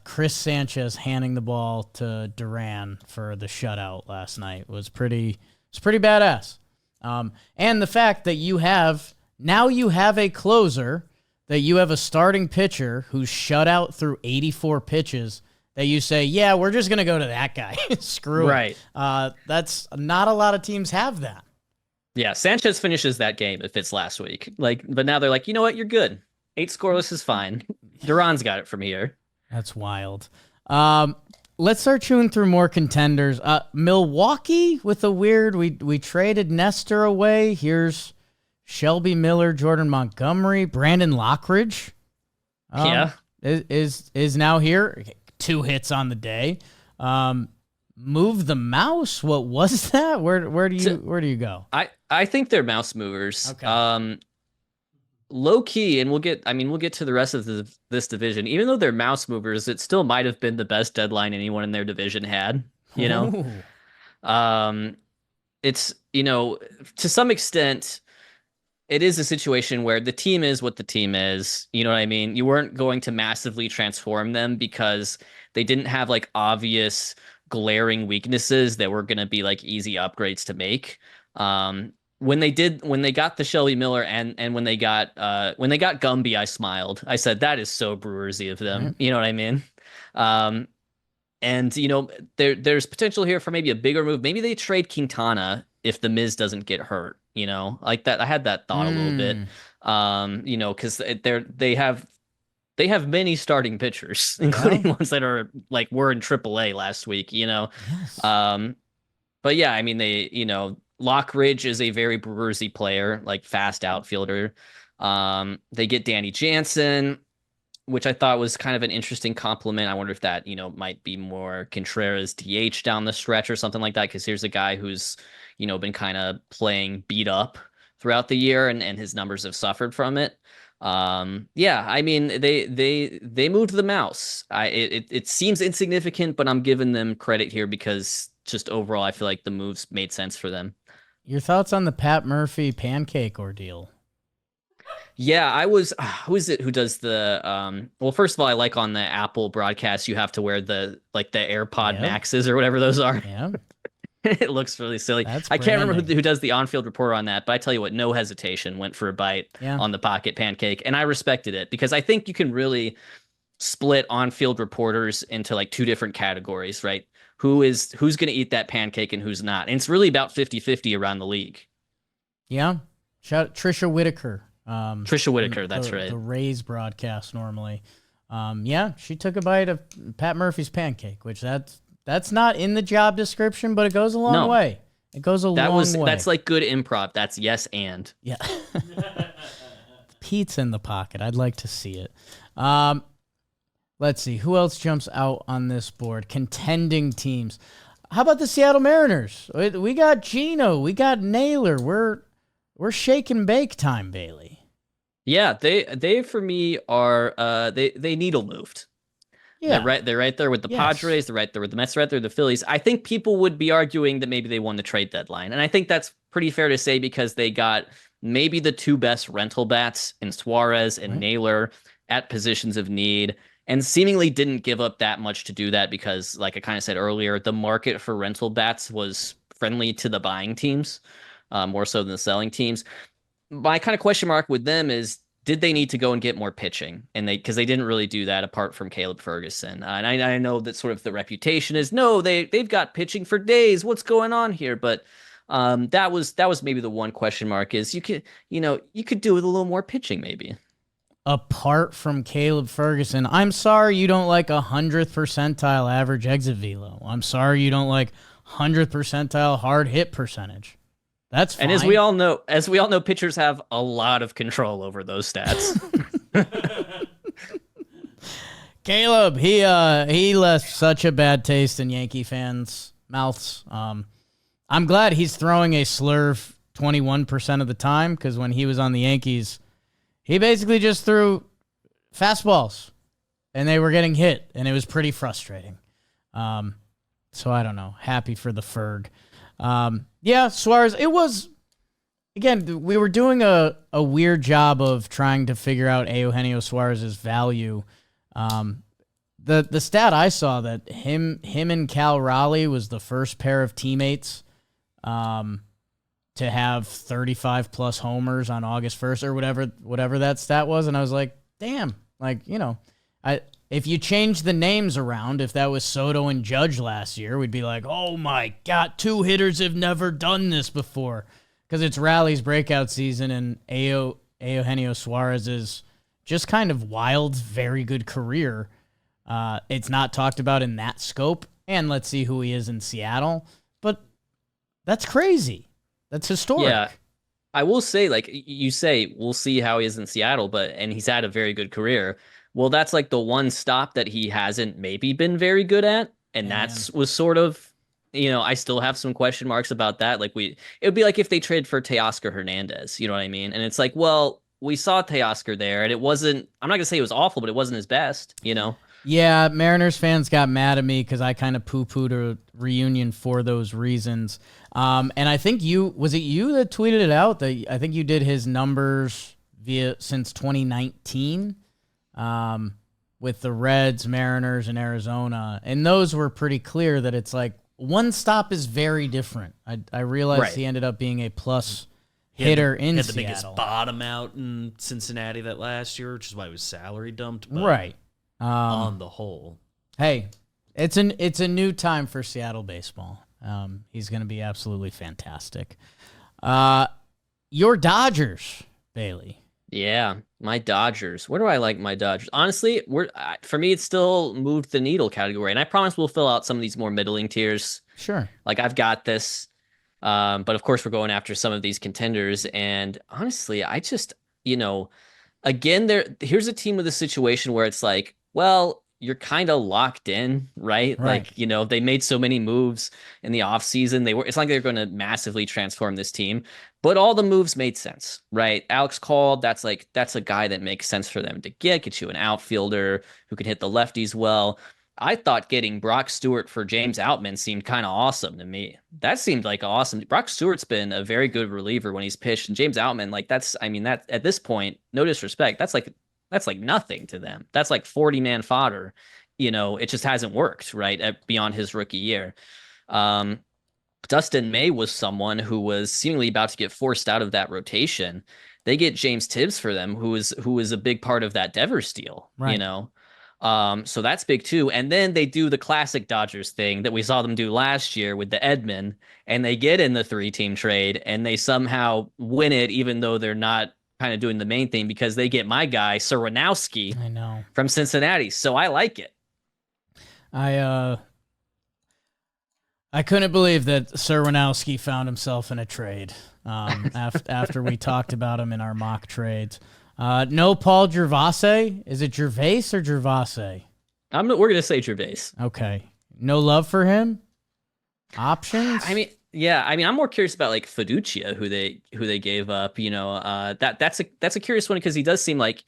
Chris Sanchez handing the ball to Duran for the shutout last night was pretty badass. And the fact that you have a closer, that you have a starting pitcher who's shut out through 84 pitches, that you say, yeah, we're just going to go to that guy. Screw it. That's not a lot of teams have that. Yeah, Sanchez finishes that game if it's last week. But now they're like, you know what? You're good. 8 scoreless is fine. Duran's got it from here. That's wild. Let's start chewing through more contenders. Milwaukee with a weird, we traded Nestor away. Here's Shelby Miller, Jordan Montgomery, Brandon Lockridge. Is now here. 2 hits on the day. move the mouse? What was that? Where do you go? I think they're mouse movers. Okay. Low key, and we'll get to the rest of this division. Even though they're mouse movers, it still might have been the best deadline anyone in their division had, you know. It's, to some extent it is a situation where the team is what the team is. You know what I mean? You weren't going to massively transform them because they didn't have like obvious glaring weaknesses that were going to be like easy upgrades to make. When they got the Shelby Miller and when they got Gumby, I smiled. I said, that is so Brewersy of them. Right. You know what I mean? And there's potential here for maybe a bigger move. Maybe they trade Quintana if the Miz doesn't get hurt, like that. I had that thought a little bit. Because they have many starting pitchers, including ones that are like were in AAA last week, Yes. But yeah, I mean, Lockridge is a very Brewersy player, like fast outfielder. They get Danny Jansen, which I thought was kind of an interesting compliment. I wonder if that, might be more Contreras DH down the stretch or something like that. Because here's a guy who's, been kind of playing beat up throughout the year and his numbers have suffered from it. Yeah, I mean, they moved the mouse. It seems insignificant, but I'm giving them credit here because just overall, I feel like the moves made sense for them. Your thoughts on the Pat Murphy pancake ordeal? Yeah, who is it who does the well, first of all, I like on the Apple broadcast you have to wear the AirPod Maxes or whatever those are. Yeah. It looks really silly. I can't remember who does the on-field report on that, but I tell you what, no hesitation, went for a bite on the pocket pancake, and I respected it because I think you can really split on-field reporters into like two different categories, right? Who's going to eat that pancake and who's not. And it's really about 50-50 around the league. Yeah. Shout out Trisha Whitaker. Trisha Whitaker, that's right. The Rays broadcast normally. Yeah, she took a bite of Pat Murphy's pancake, which that's not in the job description, but it goes a long way. It goes a long way. That's like good improv. That's yes and. Yeah. Pete's in the pocket. I'd like to see it. Let's see. Who else jumps out on this board? Contending teams. How about the Seattle Mariners? We got Gino. We got Naylor. We're shake and bake time, Bailey. Yeah, they for me are they needle moved. Yeah, they're right there with the Padres. They're right there with the Mets. They're right there with the Phillies. I think people would be arguing that maybe they won the trade deadline, and I think that's pretty fair to say because they got maybe the two best rental bats in Suarez and Naylor at positions of need. And seemingly didn't give up that much to do that because, like I kind of said earlier, the market for rental bats was friendly to the buying teams, more so than the selling teams. My kind of question mark with them is, did they need to go and get more pitching? And because they didn't really do that apart from Caleb Ferguson. And I know that sort of the reputation is, no, they've got pitching for days. What's going on here? But that was maybe the one question mark is you could do with a little more pitching maybe. Apart from Caleb Ferguson, I'm sorry you don't like 100th percentile average exit velo. I'm sorry you don't like 100th percentile hard hit percentage. That's fine. And as we all know, pitchers have a lot of control over those stats. Caleb, he left such a bad taste in Yankee fans' mouths. I'm glad he's throwing a slurve 21% of the time because when he was on the Yankees, he basically just threw fastballs, and they were getting hit, and it was pretty frustrating. So I don't know. Happy for the Ferg. Yeah, Suarez, it was, again, we were doing a weird job of trying to figure out Eugenio Suarez's value. The stat I saw that him and Cal Raleigh was the first pair of teammates to have 35 plus homers on August 1st or whatever that stat was. And I was like, damn, if you change the names around, if that was Soto and Judge last year, we'd be like, oh my God, two hitters have never done this before. Because it's Raleigh's breakout season and Eugenio Suarez's just kind of wild, very good career. It's not talked about in that scope. And let's see who he is in Seattle. But that's crazy. That's historic. Yeah, I will say, like you say, we'll see how he is in Seattle, and he's had a very good career. Well, that's like the one stop that he hasn't maybe been very good at, and was sort of I still have some question marks about that. Like it would be like if they traded for Teoscar Hernandez, you know what I mean? And it's like, well, we saw Teoscar there, and it wasn't. I'm not gonna say it was awful, but it wasn't his best, Yeah, Mariners fans got mad at me because I kind of poo-pooed a reunion for those reasons. And I think was it you that tweeted it out? That I think you did his numbers since 2019 with the Reds, Mariners, and Arizona. And those were pretty clear that it's like one stop is very different. I realized he ended up being a plus hitter in had Seattle. the biggest bottom out in Cincinnati that last year, which is why he was salary dumped. But Right. On the whole, hey, it's a new time for Seattle baseball. He's going to be absolutely fantastic. Your Dodgers, Bailey. Yeah, my Dodgers. Where do I like my Dodgers? Honestly, for me, it's still moved the needle category, and I promise we'll fill out some of these more middling tiers. Sure. Like I've got this, but of course we're going after some of these contenders, and honestly, I just again, here's a team with a situation where it's like, well, you're kind of locked in, right? Like, they made so many moves in the offseason. It's like they're going to massively transform this team, but all the moves made sense, right? Alex called. That's a guy that makes sense for them to get you an outfielder who can hit the lefties well. I thought getting Brock Stewart for James Outman seemed kind of awesome to me. That seemed like awesome. Brock Stewart's been a very good reliever when he's pitched, and James Outman, that at this point, no disrespect, that's like nothing to them. That's like 40-man fodder. It just hasn't worked, right? Beyond his rookie year. Dustin May was someone who was seemingly about to get forced out of that rotation. They get James Tibbs for them, who is a big part of that Devers deal, right. So that's big too. And then they do the classic Dodgers thing that we saw them do last year with the Edman, and they get in the 3-team trade and they somehow win it, even though they're not kind of doing the main thing, because they get my guy Serenowski from Cincinnati. So I like it. I couldn't believe that Serenowski found himself in a trade after we talked about him in our mock trades. No Paul Gervais. Is it Gervais or Gervais? We're gonna say Gervais. Okay. No love for him. Options. I'm more curious about like Fiducia, who they gave up. That's a curious one because he does seem like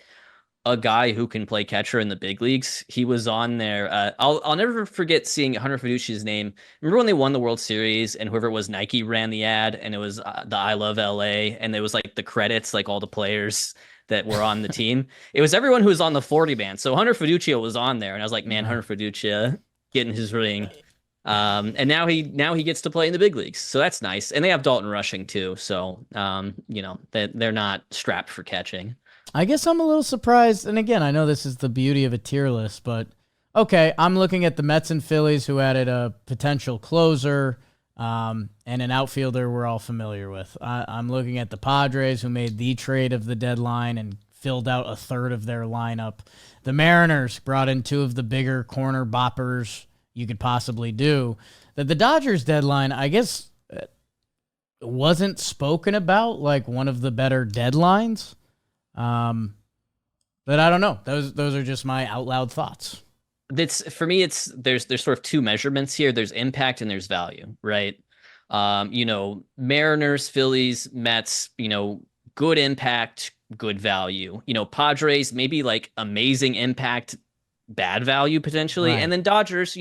a guy who can play catcher in the big leagues. He was on there. I'll never forget seeing Hunter Fiducia's name. Remember when they won the World Series and whoever it was, Nike ran the ad and it was the I Love LA, and there was like the credits, like all the players that were on the team. It was everyone who was on the 40 band. So Hunter Fiducia was on there, and I was like, man, Hunter Fiducia getting his ring. And now he gets to play in the big leagues. So that's nice. And they have Dalton Rushing too. So, they're not strapped for catching. I guess I'm a little surprised. And again, I know this is the beauty of a tier list, but okay, I'm looking at the Mets and Phillies who added a potential closer and an outfielder we're all familiar with. I'm looking at the Padres who made the trade of the deadline and filled out a third of their lineup. The Mariners brought in 2 of the bigger corner boppers you could possibly do. That the Dodgers deadline, I guess, wasn't spoken about like one of the better deadlines. But I don't know. Those are just my out loud thoughts. For me, there's sort of 2 measurements here. There's impact and there's value, right? Mariners, Phillies, Mets, good impact, good value. Padres, maybe like amazing impact, bad value potentially. Right. And then Dodgers,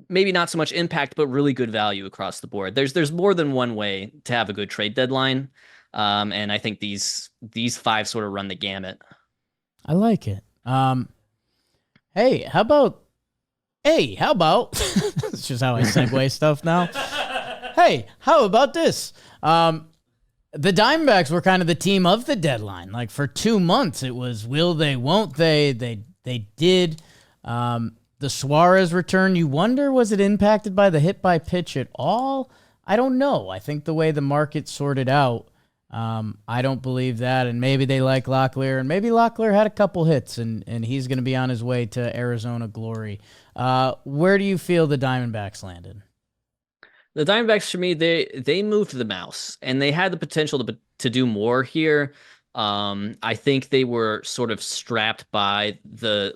maybe not so much impact, but really good value across the board. There's more than one way to have a good trade deadline. And I think these 5 sort of run the gamut. I like it. Hey, how about it's just how I segue stuff now. Hey, how about this? The Diamondbacks were kind of the team of the deadline. Like for 2 months, it was will they, won't they? They did. The Suarez return, you wonder, was it impacted by the hit by pitch at all? I don't know. I think the way the market sorted out, I don't believe that. And maybe they like Locklear, and maybe Locklear had a couple hits, and he's going to be on his way to Arizona glory. Where do you feel the Diamondbacks landed? The Diamondbacks, for me, they moved the mouse, and they had the potential to do more here. I think they were sort of strapped by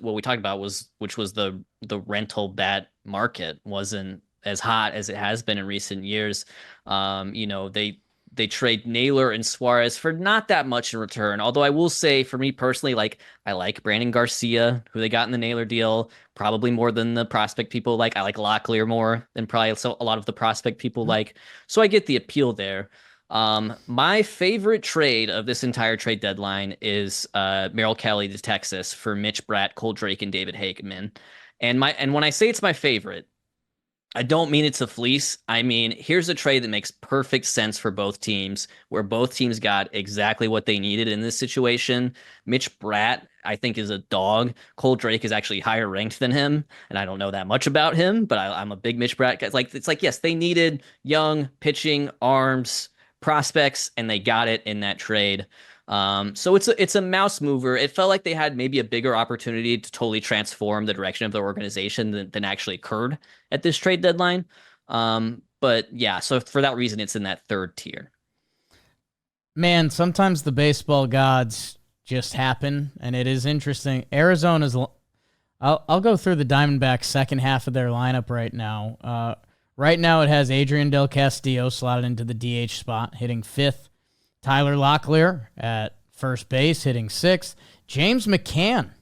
what we talked about which was the rental bat market wasn't as hot as it has been in recent years. They trade Naylor and Suarez for not that much in return. Although I will say, for me personally, like I like Brandon Garcia, who they got in the Naylor deal, probably more than the prospect people like. I like Locklear more than probably a lot of the prospect people like. So I get the appeal there. My favorite trade of this entire trade deadline is Merrill Kelly to Texas for Mitch Bratt, Cole Drake, and David Hageman. And when I say it's my favorite, I don't mean it's a fleece. I mean, here's a trade that makes perfect sense for both teams, where both teams got exactly what they needed in this situation. Mitch Bratt, I think, is a dog. Cole Drake is actually higher ranked than him, and I don't know that much about him, but I'm a big Mitch Bratt guy. It's like, yes, they needed young pitching arms, prospects, and they got it in that trade. So it's a mouse mover. It felt like they had maybe a bigger opportunity to totally transform the direction of the organization than actually occurred at this trade deadline. But yeah, so for that reason, it's in that third tier. Man, sometimes the baseball gods just happen, and it is interesting. Arizona's. I'll go through the Diamondbacks' second half of their lineup right now. Right now, it has Adrian Del Castillo slotted into the DH spot, hitting fifth. Tyler Locklear at first base, hitting sixth. James McCann,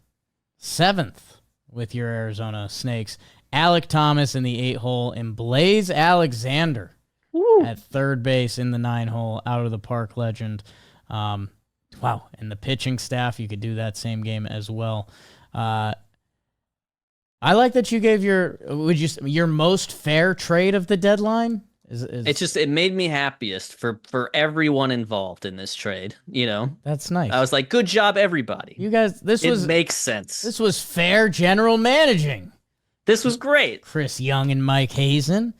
seventh with your Arizona Snakes. Alec Thomas in the 8-hole, and Blaze Alexander at third base in the 9-hole, out of the park legend. Wow, and the pitching staff, you could do that same game as well. I like that you gave your most fair trade of the deadline. It made me happiest for everyone involved in this trade. That's nice. I was like, good job, everybody. You guys, it makes sense. This was fair general managing. This was great. Chris Young and Mike Hazen.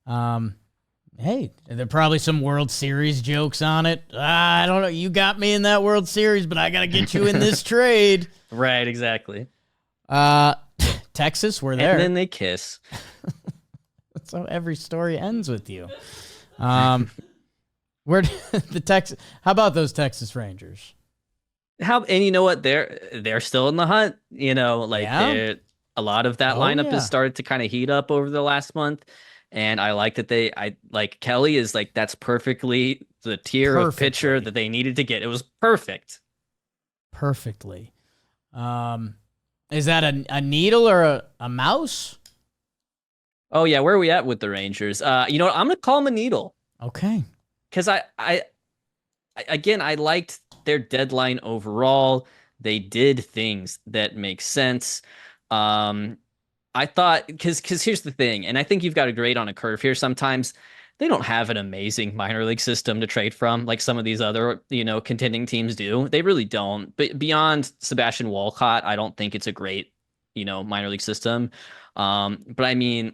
Hey, there are probably some World Series jokes on it. I don't know. You got me in that World Series, but I got to get you in this trade. Right, exactly. Texas, we're there. And then they kiss. So every story ends with you. Where the Texas? How about those Texas Rangers? And you know what? They're still in the hunt. A lot of that lineup has started to kind of heat up over the last month, and I like that I like Kelly is like that's perfectly the tier of pitcher that they needed to get. It was perfect. Perfectly. Is that a needle or a mouse? Oh yeah, where are we at with the Rangers? You know what? I'm gonna call them a needle. Okay. Because I liked their deadline overall. They did things that make sense. I thought because here's the thing, and I think you've got a grade on a curve here. Sometimes they don't have an amazing minor league system to trade from, like some of these other contending teams do. They really don't. But beyond Sebastian Walcott, I don't think it's a great minor league system. But I mean,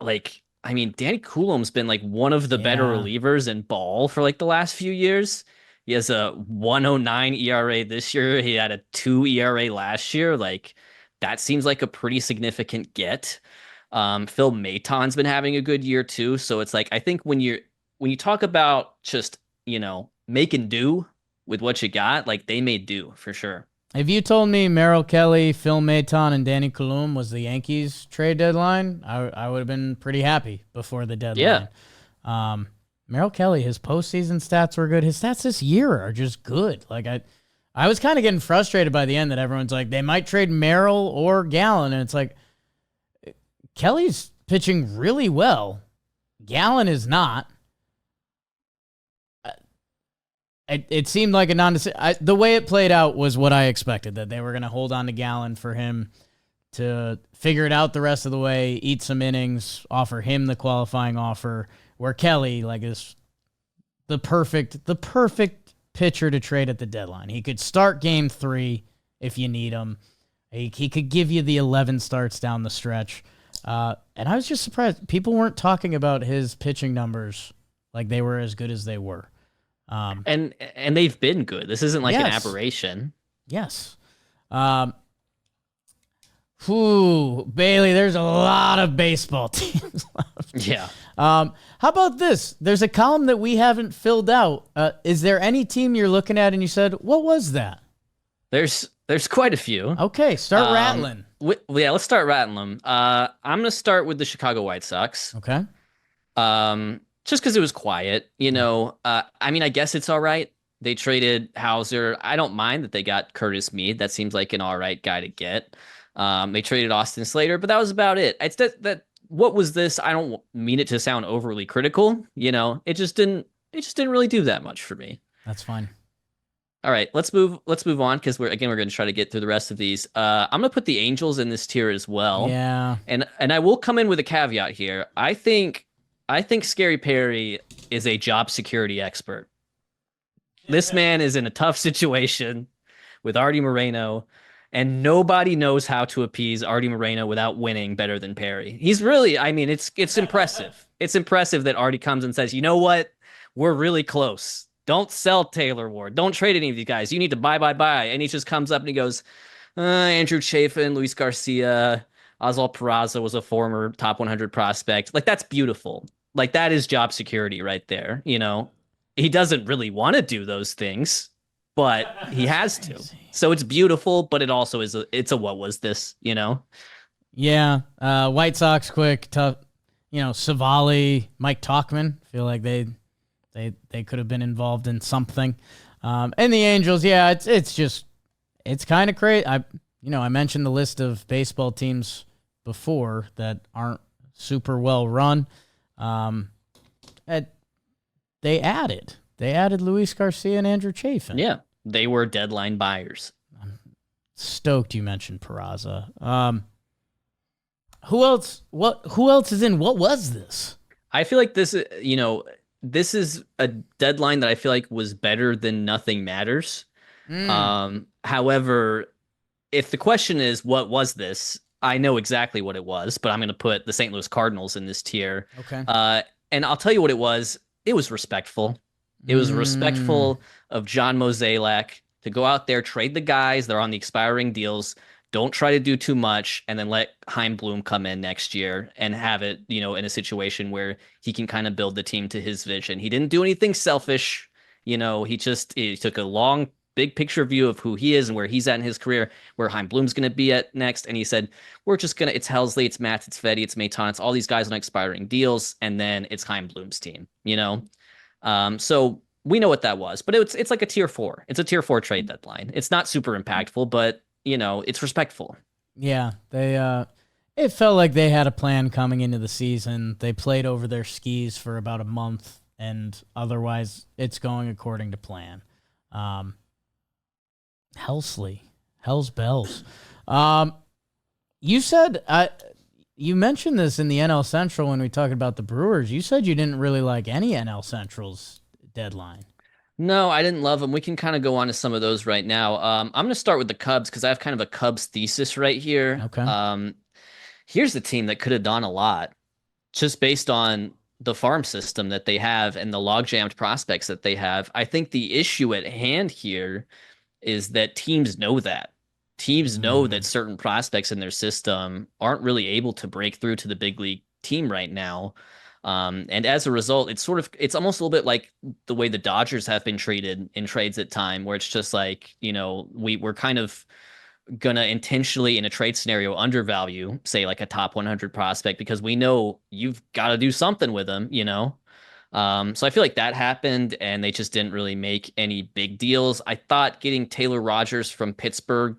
Danny Coulombe's been like one of the better relievers in ball for like the last few years. He has a 109 ERA this year. He had a 2 ERA last year. Like that seems like a pretty significant get. Phil Maton's been having a good year too. So it's like, I think when you talk about just, making do with what you got, like they made do for sure. If you told me Merrill Kelly, Phil Maton, and Danny Coulombe was the Yankees trade deadline, I would have been pretty happy before the deadline. Yeah. Merrill Kelly, his postseason stats were good. His stats this year are just good. Like I was kind of getting frustrated by the end that everyone's like, they might trade Merrill or Gallen, and it's like, Kelly's pitching really well. Gallen is not. It seemed like a non-decision. The way it played out was what I expected, that they were going to hold on to Gallen for him to figure it out the rest of the way, eat some innings, offer him the qualifying offer, where Kelly is the perfect pitcher to trade at the deadline. He could start game 3 if you need him. He could give you the 11 starts down the stretch. And I was just surprised. People weren't talking about his pitching numbers like they were as good as they were. And they've been good. This isn't like an aberration. Yes. Bailey, there's a lot of baseball teams left. Yeah. How about this? There's a column that we haven't filled out. Is there any team you're looking at and you said, what was that? There's quite a few. Okay, start rattling. yeah, let's start rattling them. I'm gonna start with the Chicago White Sox. Okay. Just because it was quiet, I mean, I guess it's all right. They traded Hauser. I don't mind that they got Curtis Mead. That seems like an all right guy to get. They traded Austin Slater, but that was about it. It's that what was this? I don't mean it to sound overly critical. It just didn't really do that much for me. That's fine. All right, let's move on because we're going to try to get through the rest of these. I'm going to put the Angels in this tier as well. Yeah. And I will come in with a caveat here. I think Scary Perry is a job security expert. This man is in a tough situation with Artie Moreno, and nobody knows how to appease Artie Moreno without winning better than Perry. He's really, I mean, it's impressive. It's impressive that Artie comes and says, you know what? We're really close. Don't sell Taylor Ward. Don't trade any of these guys. You need to buy. And he just comes up and he goes, Andrew Chafin, Luis Garcia, Oswald Peraza was a former top 100 prospect. Like, that's beautiful. Like, that is job security right there. He doesn't really want to do those things, but he has to. So it's beautiful, but it also is it's a what was this, Yeah. White Sox, quick, tough. Savali, Mike Tauchman, feel like they could have been involved in something. And the Angels, yeah, it's kind of crazy. I mentioned the list of baseball teams before that aren't super well run. They added Luis Garcia and Andrew Chafin. Yeah, they were deadline buyers. I'm stoked you mentioned Peraza. Who else? Who else is in? What was this? I feel like this is a deadline that I feel like was better than Nothing Matters. However, if the question is what was this, I know exactly what it was, but I'm going to put the St. Louis Cardinals in this tier. Okay. And I'll tell you what it was. It was respectful. It was respectful of John Mozeliak to go out there, trade the guys. They're on the expiring deals. Don't try to do too much, and then let Chaim Bloom come in next year and have it, in a situation where he can kind of build the team to his vision. He didn't do anything selfish. He took a long, big picture view of who he is and where he's at in his career, where Chaim Bloom's going to be at next. And he said, we're just going to, it's Helsley, it's Matz, it's Fetty, it's Maton, it's all these guys on expiring deals. And then it's Chaim Bloom's team, So we know what that was, but it's like a tier 4. It's a tier 4 trade deadline. It's not super impactful, but it's respectful. Yeah, it felt like they had a plan coming into the season. They played over their skis for about a month, and otherwise it's going according to plan. Helsley, Hell's Bells. You said, you mentioned this in the NL Central when we talked about the Brewers. You said you didn't really like any NL Central's deadline. No, I didn't love them. We can kind of go on to some of those right now. I'm going to start with the Cubs because I have kind of a Cubs thesis right here. Okay. Here's the team that could have done a lot just based on the farm system that they have and the log-jammed prospects that they have. I think the issue at hand here is that teams know that. Teams know that certain prospects in their system aren't really able to break through to the big league team right now. And as a result, it's almost a little bit like the way the Dodgers have been treated in trades at time, where it's just like, we're kind of gonna intentionally in a trade scenario undervalue, say like a top 100 prospect, because we know you've got to do something with them, So I feel like that happened and they just didn't really make any big deals. I thought getting Taylor Rogers from Pittsburgh,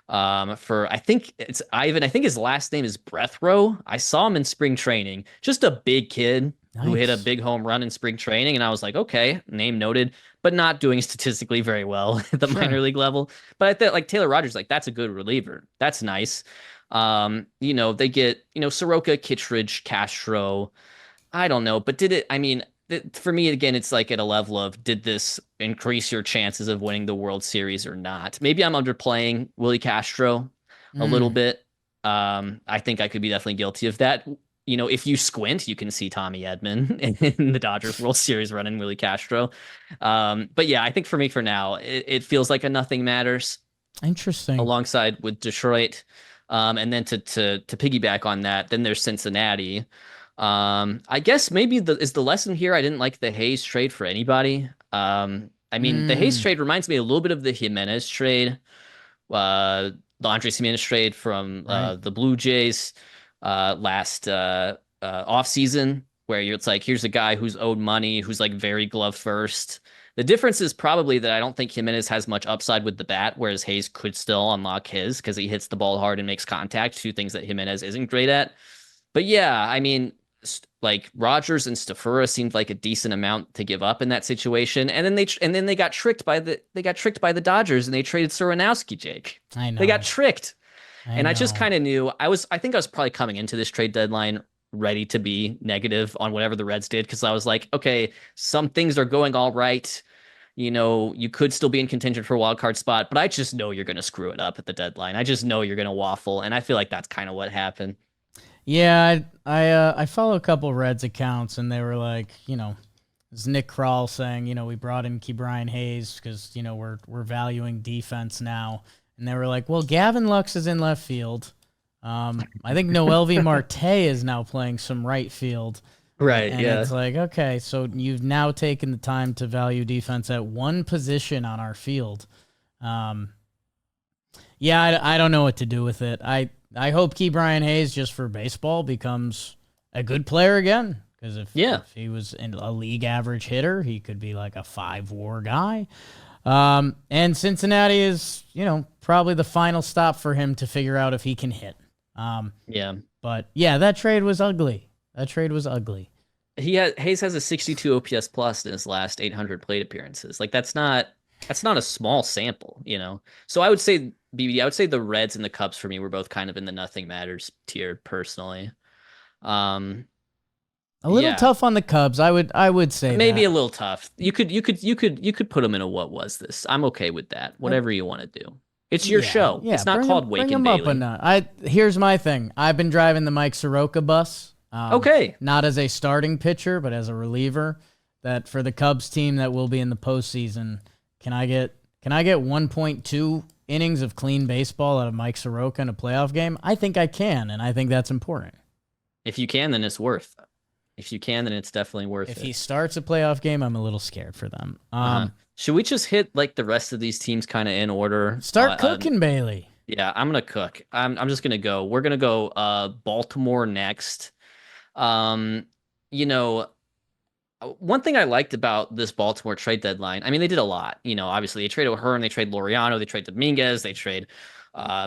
I think it's Ivan. I think his last name is Brethrow. I saw him in spring training, just a big kid who hit a big home run in spring training. And I was like, okay, name noted, but not doing statistically very well at the minor league level. But I thought like Taylor Rogers, like that's a good reliever. That's nice. They get, Soroka, Kittredge, Castro. I don't know, but for me, again, it's like at a level of, did this increase your chances of winning the World Series or not? Maybe I'm underplaying Willie Castro a little bit. I think I could be definitely guilty of that. If you squint, you can see Tommy Edman in the Dodgers World Series running Willie Castro. But yeah, I think for me, for now, it feels like a Nothing Matters. Interesting. Alongside with Detroit. And then to piggyback on that, then there's Cincinnati. I guess maybe is the lesson here, I didn't like the Hayes trade for anybody. The Hayes trade reminds me a little bit of the Jimenez trade. Andres Gimenez trade from Right. the Blue Jays last offseason, where it's like, here's a guy who's owed money, who's like very glove first. The difference is probably that I don't think Jimenez has much upside with the bat, whereas Hayes could still unlock his because he hits the ball hard and makes contact, two things that Jimenez isn't great at. But yeah, I mean, like Rogers and Stafura seemed like a decent amount to give up in that situation, and then they got tricked by the Dodgers and they traded Surinowski, Jake. I know. They got tricked. I just know. kind of knew I think I was probably coming into this trade deadline ready to be negative on whatever the Reds did, because I was like, okay, some things are going all right. You could still be in contention for a wild card spot, but I just know you're going to screw it up at the deadline. I just know you're going to waffle, and I feel like that's kind of what happened. Yeah, I follow a couple Reds accounts, and they were like, it's Nick Kroll saying, we brought in Ke'Bryan Hayes because we're valuing defense now, and they were like, well, Gavin Lux is in left field. I think Noelvi Marte is now playing some right field. Right. And yeah. it's like, okay, so you've now taken the time to value defense at one position on our field. Yeah, I don't know what to do with it. I hope Ke'Bryan Hayes, just for baseball, becomes a good player again. Because if he was a league average hitter, he could be like a 5-WAR guy. And Cincinnati is, probably the final stop for him to figure out if he can hit. Yeah. But yeah, that trade was ugly. Hayes has a 62 OPS plus in his last 800 plate appearances. Like that's not a small sample, So I would say the Reds and the Cubs for me were both kind of in the nothing matters tier personally. A little tough on the Cubs. I would say maybe a little tough. You could put them in a what was this? I'm okay with that. Whatever you want to do. It's your show. Yeah, it's not called Wake and Bailey. Here's my thing. I've been driving the Mike Soroka bus. Okay. Not as a starting pitcher, but as a reliever. That for the Cubs team that will be in the postseason, can I get 1.2 innings of clean baseball out of Mike Soroka in a playoff game? I think I can, and I think that's important. If you can, then it's worth it. If you can, then it's definitely worth it. If he starts a playoff game, I'm a little scared for them. Should we just hit like the rest of these teams kind of in order? Start cooking, Bailey. Yeah, I'm gonna cook. I'm just gonna go. We're gonna go Baltimore next. One thing I liked about this Baltimore trade deadline, I mean, they did a lot. Obviously they trade O'Hearn, they trade Laureano, they trade Dominguez, they trade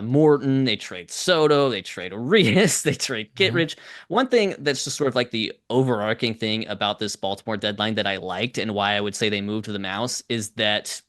Morton, they trade Soto, they trade Arias, they trade Kittredge. One thing that's just sort of like the overarching thing about this Baltimore deadline that I liked and why I would say they moved to the mouse is that,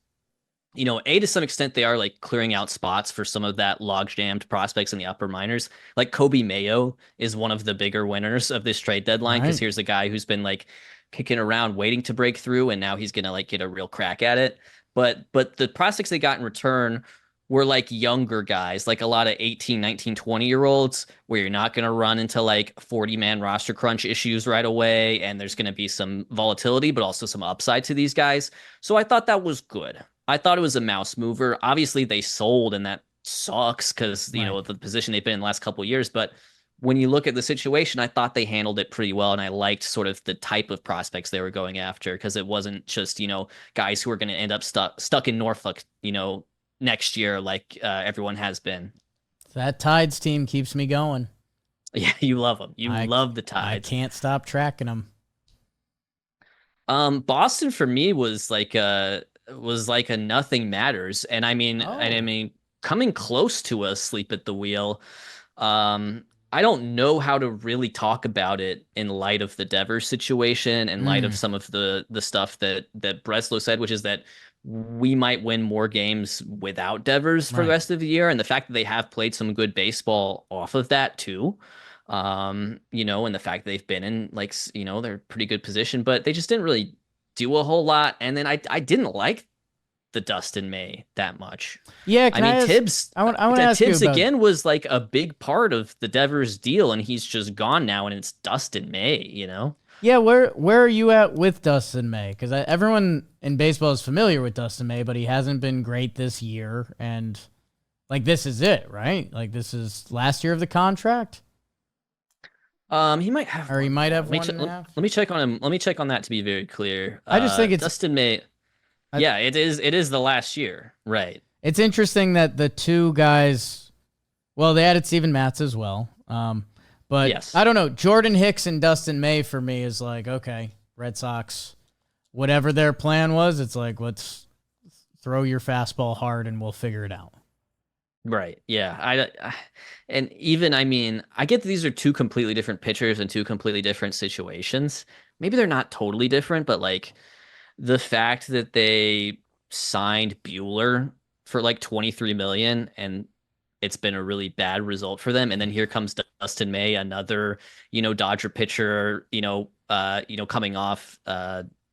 to some extent they are like clearing out spots for some of that log-jammed prospects in the upper minors. Like Kobe Mayo is one of the bigger winners of this trade deadline because here's a guy who's been like kicking around waiting to break through, and now he's gonna like get a real crack at it. But the prospects they got in return were like younger guys, like a lot of 18, 19, 20-year-olds where you're not going to run into like 40-man roster crunch issues right away. And there's going to be some volatility, but also some upside to these guys. So I thought that was good. I thought it was a mouse mover. Obviously they sold, and that sucks because, the position they've been in the last couple of years. But when you look at the situation, I thought they handled it pretty well. And I liked sort of the type of prospects they were going after because it wasn't just, guys who are going to end up stuck in Norfolk, next year like everyone has been. That Tides team keeps me going. Yeah, you love them. You love the Tides. I can't stop tracking them. Boston for me was like a nothing matters, and I mean coming close to a sleep at the wheel. I don't know how to really talk about it in light of the Devers situation, in light of some of the stuff that Breslow said, which is that we might win more games without Devers for the rest of the year. And the fact that they have played some good baseball off of that too, and the fact that they've been in they're pretty good position, but they just didn't really do a whole lot. And then I didn't like the Dustin May that much. Yeah. Tibbs, I want to ask Tibbs you about... again was like a big part of the Devers deal, and he's just gone now, and it's Dustin May, Yeah, where are you at with Dustin May? Because everyone in baseball is familiar with Dustin May, but he hasn't been great this year. And, this is it, right? This is last year of the contract? He might have... Or he might have one and a half? Let me check on him. Let me check on that to be very clear. I just think it's... Dustin May... Yeah, it is the last year, right. It's interesting that the two guys Well, they added Steven Matz as well. But Yes. I don't know. Jordan Hicks and Dustin May for me is like, okay, Red Sox, whatever their plan was, it's like, let's throw your fastball hard and we'll figure it out. Right. Yeah. And even, I mean, I get that these are two completely different pitchers and two completely different situations. Maybe they're not totally different, but like the fact that they signed Bueller for like 23 million and it's been a really bad result for them. And then here comes Dustin May, another, Dodger pitcher, coming off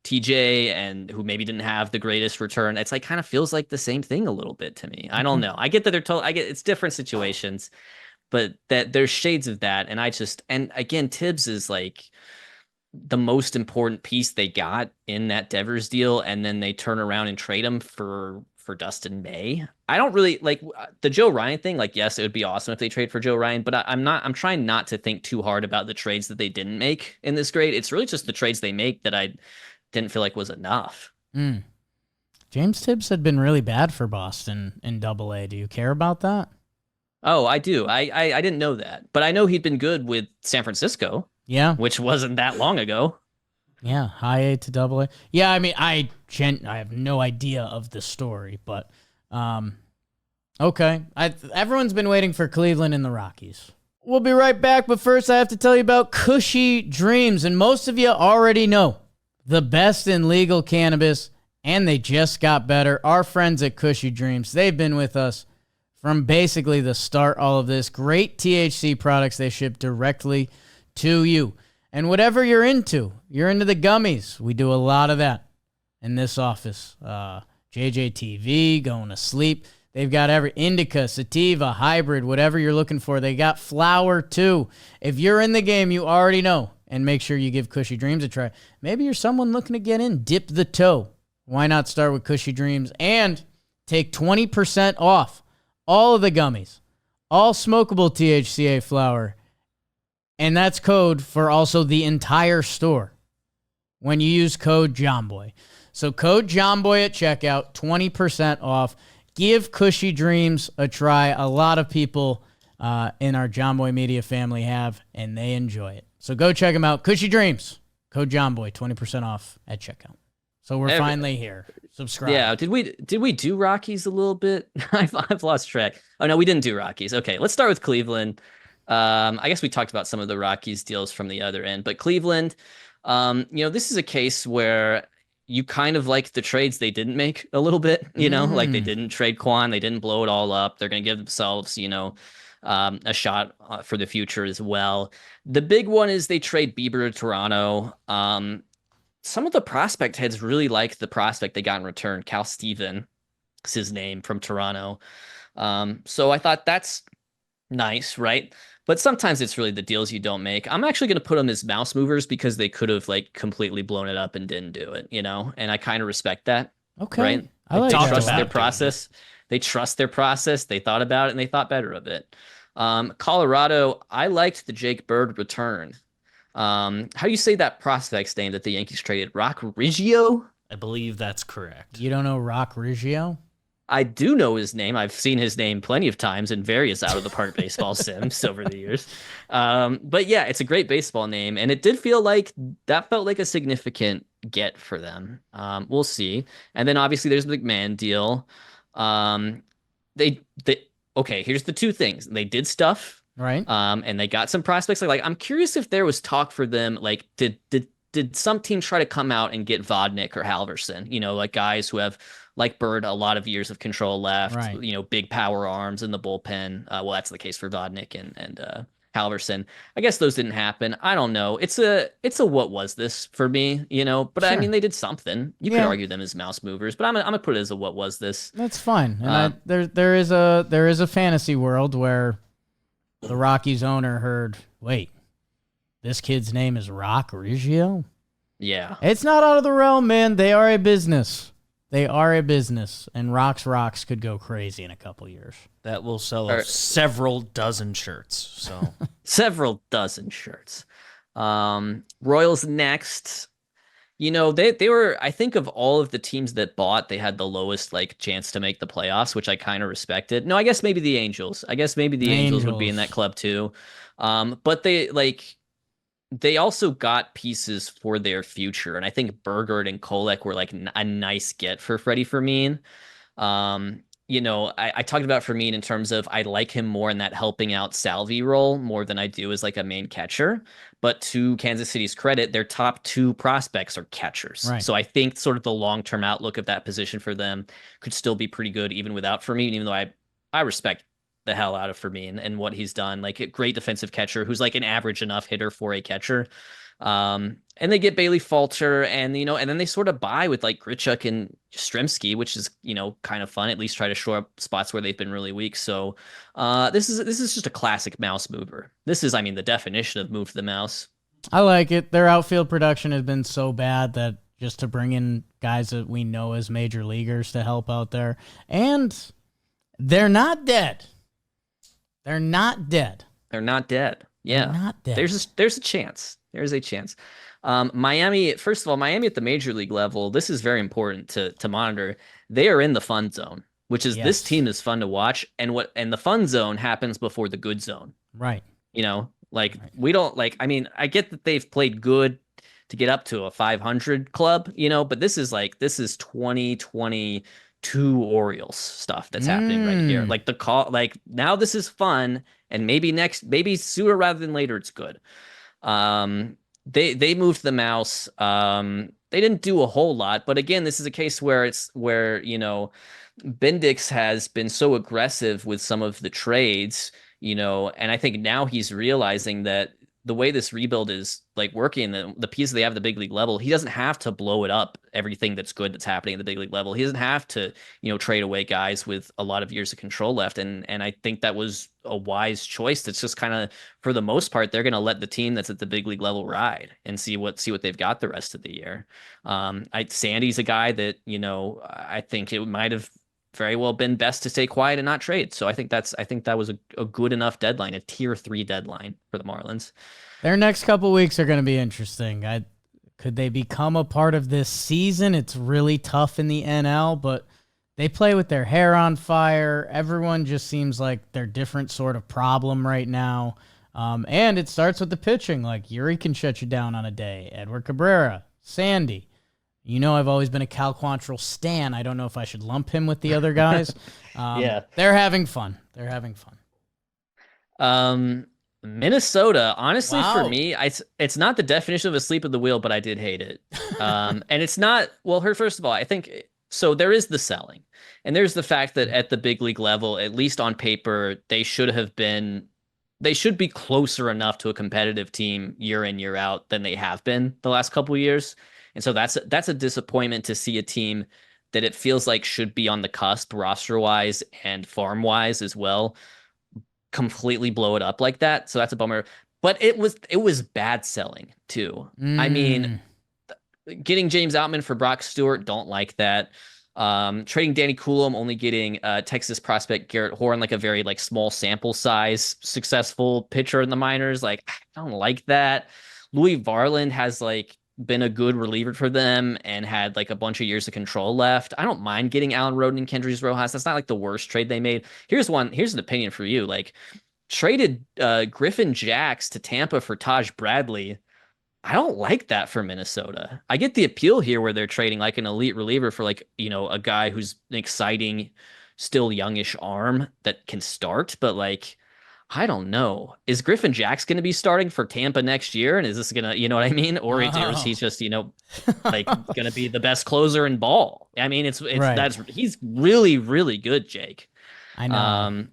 TJ and who maybe didn't have the greatest return. It's like kind of feels like the same thing a little bit to me. I don't know. I get that I get it's different situations, but that there's shades of that. And again, Tibbs is like the most important piece they got in that Devers deal. And then they turn around and trade him for Dustin May. I don't really like the Joe Ryan thing. Like, yes, it would be awesome if they trade for Joe Ryan, but I'm trying not to think too hard about the trades that they didn't make in this grade. It's really just the trades they make that I didn't feel like was enough. James Tibbs had been really bad for Boston in Double-A. Do you care about that? Oh, I do. I didn't know that, but I know he'd been good with San Francisco. Yeah, which wasn't that long ago. Yeah, high A to Double-A. Yeah, I mean, I have no idea of the story, but okay. Everyone's been waiting for Cleveland and the Rockies. We'll be right back, but first I have to tell you about Cushy Dreams, and most of you already know the best in legal cannabis, and they just got better. Our friends at Cushy Dreams, they've been with us from basically the start, all of this. Great THC products they ship directly to you. And whatever you're into the gummies. We do a lot of that in this office. JJTV, going to sleep. They've got every indica, sativa, hybrid, whatever you're looking for. They got flower too. If you're in the game, you already know. And make sure you give Cushy Dreams a try. Maybe you're someone looking to get in. Dip the toe. Why not start with Cushy Dreams and take 20% off all of the gummies, all smokable THCA flower. And that's code for also the entire store when you use code JOHNBOY. So code JOHNBOY at checkout, 20% off. Give Cushy Dreams a try. A lot of people in our JOHNBOY Media family have, and they enjoy it. So go check them out. Cushy Dreams, code JOHNBOY, 20% off at checkout. So we're finally here. Subscribe. Yeah, did we do Rockies a little bit? I've lost track. Oh no, we didn't do Rockies. Okay, let's start with Cleveland. I guess we talked about some of the Rockies deals from the other end, but Cleveland, this is a case where you kind of like the trades they didn't make a little bit, like they didn't trade Quan, they didn't blow it all up. They're going to give themselves, a shot for the future as well. The big one is they trade Bieber to Toronto. Some of the prospect heads really like the prospect they got in return. Cal Steven is his name from Toronto. So I thought that's nice, right? But sometimes it's really the deals you don't make. I'm actually going to put them as mouse movers because they could have like completely blown it up and didn't do it, and I kind of respect that. Okay. Right? I like they trust their process. They trust their process. They thought about it and they thought better of it. Colorado, I liked the Jake Bird return. How do you say that prospect's name that the Yankees traded? Rock Riggio? I believe that's correct. You don't know Rock Riggio? I do know his name. I've seen his name plenty of times in various out-of-the-park baseball sims over the years. But yeah, it's a great baseball name, and it did feel like that felt like a significant get for them. We'll see. And then obviously there's the McMahon deal. Okay, here's the two things. They did stuff. Right. And they got some prospects. Like I'm curious if there was talk for them. Like, did some team try to come out and get Vodnik or Halverson? Like guys who have, like Bird, a lot of years of control left. Right. Big power arms in the bullpen. Well, that's the case for Vodnik and Halverson. I guess those didn't happen. I don't know. It's a what was this for me? But sure. I mean, they did something. You could argue them as mouse movers, but I'm gonna put it as a what was this. That's fine. And there is a fantasy world where the Rockies owner heard, wait, this kid's name is Rock Riggio? Yeah. It's not out of the realm, man. They are a business. And Rocks could go crazy in a couple years. That will sell several dozen shirts. So several dozen shirts. Royals next. They were, I think of all of the teams that bought, they had the lowest like chance to make the playoffs, which I kind of respected. No, I guess maybe the Angels. I guess maybe the Angels would be in that Angels. club too. But they also got pieces for their future, and I think Bergert and Kolek were like a nice get for Freddie Fermin. I talked about Fermin in terms of I like him more in that helping out Salvi role more than I do as like a main catcher. But to Kansas City's credit, their top two prospects are catchers. Right. So I think sort of the long-term outlook of that position for them could still be pretty good even without Fermin, even though I respect the hell out of Fermin and what he's done. Like a great defensive catcher who's like an average enough hitter for a catcher. And they get Bailey Falter, and and then they sort of buy with like Grichuk and Stremski, which is kind of fun. At least try to shore up spots where they've been really weak. So this is just a classic mouse mover. This is, I mean, the definition of move the mouse. I like it. Their outfield production has been so bad that just to bring in guys that we know as major leaguers to help out there, and they're not dead. They're not dead. They're not dead. Yeah, they're not dead. There's a chance. There's a chance. Miami, first of all, Miami at the major league level, this is very important to monitor. They are in the fun zone, which is this team is fun to watch. And the fun zone happens before the good zone. Right. We don't I mean, I get that they've played good to get up to a 500 club, but this is 2022 Orioles stuff that's happening right here. Like now this is fun, and maybe sooner rather than later, it's good. They moved the mouse. They didn't do a whole lot, but again, this is a case where Bendix has been so aggressive with some of the trades, and I think now he's realizing that the way this rebuild is working, the pieces they have at the big league level, he doesn't have to blow it up, everything that's good that's happening at the big league level. He doesn't have to, trade away guys with a lot of years of control left. And I think that was a wise choice. That's just kind of, for the most part, they're going to let the team that's at the big league level ride and see what they've got the rest of the year. Sandy's a guy that, I think it might have very well been best to stay quiet and not trade. So I think that was a good enough deadline, a tier 3 deadline for the Marlins. Their next couple weeks are going to be interesting. Could they become a part of this season? It's really tough in the NL, but they play with their hair on fire. Everyone just seems like they're different sort of problem right now. And it starts with the pitching. Like Yuri can shut you down on a day. Edward Cabrera, Sandy. I've always been a Cal Quantrill stan. I don't know if I should lump him with the other guys. Yeah. They're having fun. Minnesota, honestly, Wow. for me, it's not the definition of a sleep at the wheel, but I did hate it. And it's not, well, first of all, I think, so there is the selling. And there's the fact that at the big league level, at least on paper, they should be closer enough to a competitive team year in, year out than they have been the last couple of years. And so that's a disappointment to see a team that it feels like should be on the cusp roster-wise and farm-wise as well, completely blow it up like that. So that's a bummer. But it was bad selling too. I mean, getting James Outman for Brock Stewart, don't like that. Trading Danny Coulomb, only getting Texas prospect Garrett Horn, like a very small sample size successful pitcher in the minors. I don't like that. Louis Varland has been a good reliever for them and had a bunch of years of control left. I don't mind getting Alan Roden and Kendrys Rojas. That's not the worst trade they made. Here's an opinion for you. Traded Griffin Jax to Tampa for Taj Bradley. I don't like that for Minnesota. I get the appeal here where they're trading an elite reliever for a guy who's an exciting, still youngish arm that can start, but I don't know. Is Griffin Jax going to be starting for Tampa next year? And is this going to, you know what I mean? Or is he just, going to be the best closer in ball? I mean, right. He's really, really good, Jake. I know.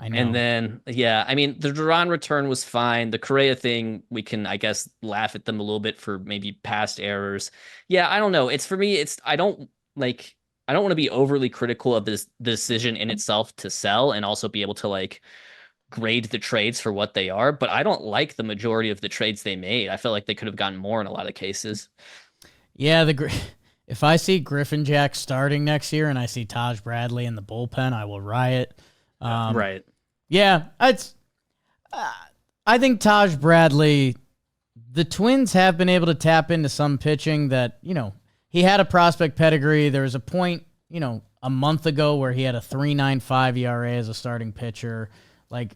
And then, yeah, I mean, the Duran return was fine. The Correa thing, we can, I guess, laugh at them a little bit for maybe past errors. Yeah, I don't know. I don't want to be overly critical of this decision in itself to sell and also be able to grade the trades for what they are, but I don't like the majority of the trades they made. I feel like they could have gotten more in a lot of cases. Yeah, if I see Griffin Jack starting next year and I see Taj Bradley in the bullpen, I will riot. Right. Yeah, I think Taj Bradley the Twins have been able to tap into some pitching that, he had a prospect pedigree. There was a point, a month ago where he had a 3.95 ERA as a starting pitcher. Like,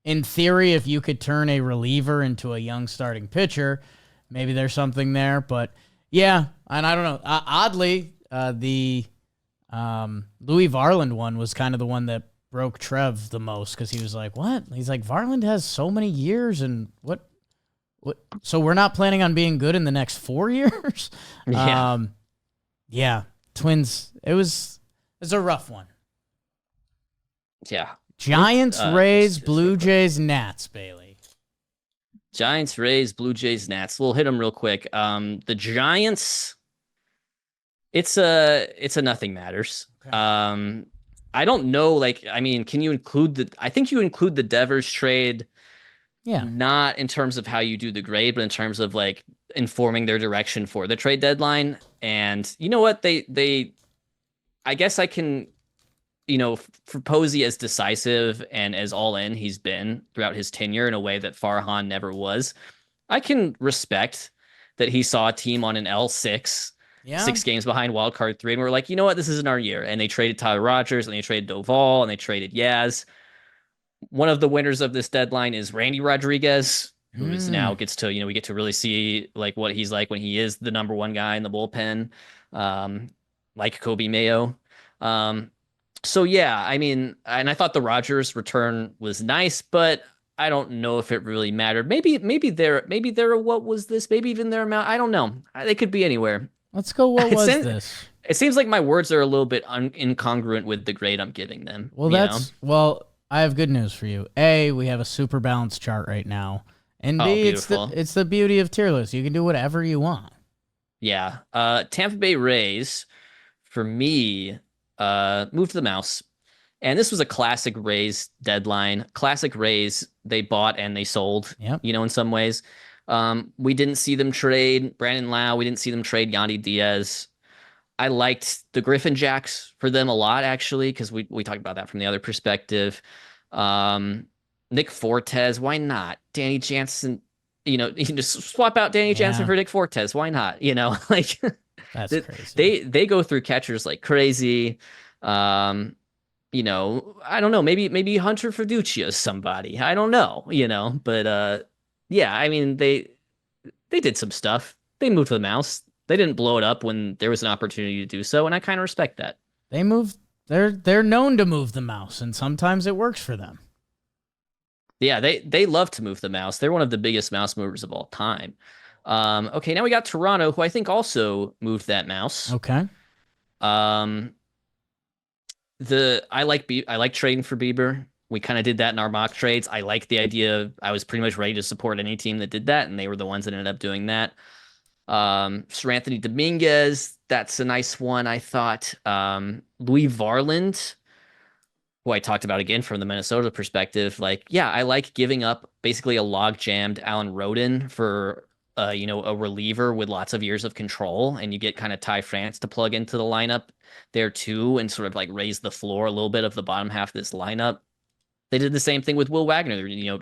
in theory, if you could turn a reliever into a young starting pitcher, maybe there's something there. But yeah, and I don't know. Oddly, the Louis Varland one was kind of the one that broke Trev the most, because he was like, what? He's like, Varland has so many years, and what? So we're not planning on being good in the next 4 years? Yeah. Yeah. Twins, it was a rough one. Yeah. Giants, Rays, Blue Jays, Nats, Bailey. Giants, Rays, Blue Jays, Nats. We'll hit them real quick. The Giants, it's a nothing matters. Okay. I don't know. Can you include I think you include the Devers trade. Yeah. Not in terms of how you do the grade, but in terms of informing their direction for the trade deadline. And you know what? I guess I can, for Posey, as decisive and as all in he's been throughout his tenure in a way that Farhan never was, I can respect that he saw a team on an L6, 6 games behind wild card 3, and we're like, you know what? This isn't our year. And they traded Tyler Rogers, and they traded Doval, and they traded Yaz. One of the winners of this deadline is Randy Rodriguez, who is now gets to, we get to really see what he's like when he is the number one guy in the bullpen, like Kobe Mayo. So yeah, and I thought the Rogers return was nice, but I don't know if it really mattered. Maybe they're what was this? Maybe even their amount. I don't know. They could be anywhere. Let's go. What was this? It seems like my words are a little bit incongruent with the grade I'm giving them. Well, I have good news for you. A, we have a super balanced chart right now. And B, it's the beauty of tier lists. You can do whatever you want. Yeah. Tampa Bay Rays, for me, moved the mouse. And this was a classic Rays deadline. Classic Rays, they bought and they sold, in some ways. We didn't see them trade Brandon Lau. We didn't see them trade Yandy Diaz. I liked the Griffin Jacks for them a lot, actually, because we talked about that from the other perspective. Nick Fortes, why not? Danny Jansen, you can just swap out Danny Jansen for Nick Fortes. Why not? That's crazy. They go through catchers like crazy. I don't know. Maybe Hunter Fiducia is somebody. I don't know. But they did some stuff. They moved the mouse. They didn't blow it up when there was an opportunity to do so, and I kind of respect that. They moved. They're known to move the mouse, and sometimes it works for them. Yeah, they love to move the mouse. They're one of the biggest mouse movers of all time. Okay, now we got Toronto, who I think also moved that mouse. Okay. I like trading for Bieber. We kind of did that in our mock trades. I like the idea. I was pretty much ready to support any team that did that, and they were the ones that ended up doing that. Sir Anthony Dominguez, that's a nice one, I thought. Louis Varland, who I talked about again from the Minnesota perspective. I like giving up basically a log-jammed Alan Rodin for a reliever with lots of years of control, and you get kind of Ty France to plug into the lineup there too, and sort of raise the floor a little bit of the bottom half of this lineup. They did the same thing with Will Wagner.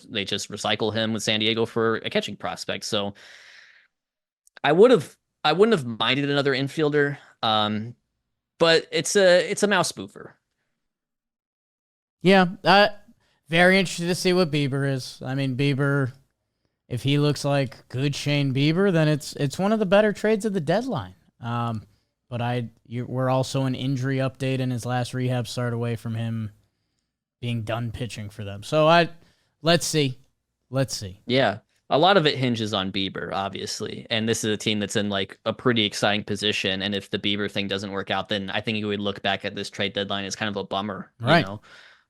They just recycle him with San Diego for a catching prospect. So I wouldn't have minded another infielder, but it's a mouse spoofer. Yeah, very interested to see what Bieber is. Bieber, if he looks like good Shane Bieber, then it's one of the better trades of the deadline. But we're also an injury update in his last rehab start away from him being done pitching for them. So let's see. Yeah. A lot of it hinges on Bieber, obviously. And this is a team that's in a pretty exciting position. And if the Bieber thing doesn't work out, then I think you would look back at this trade deadline as kind of a bummer, right?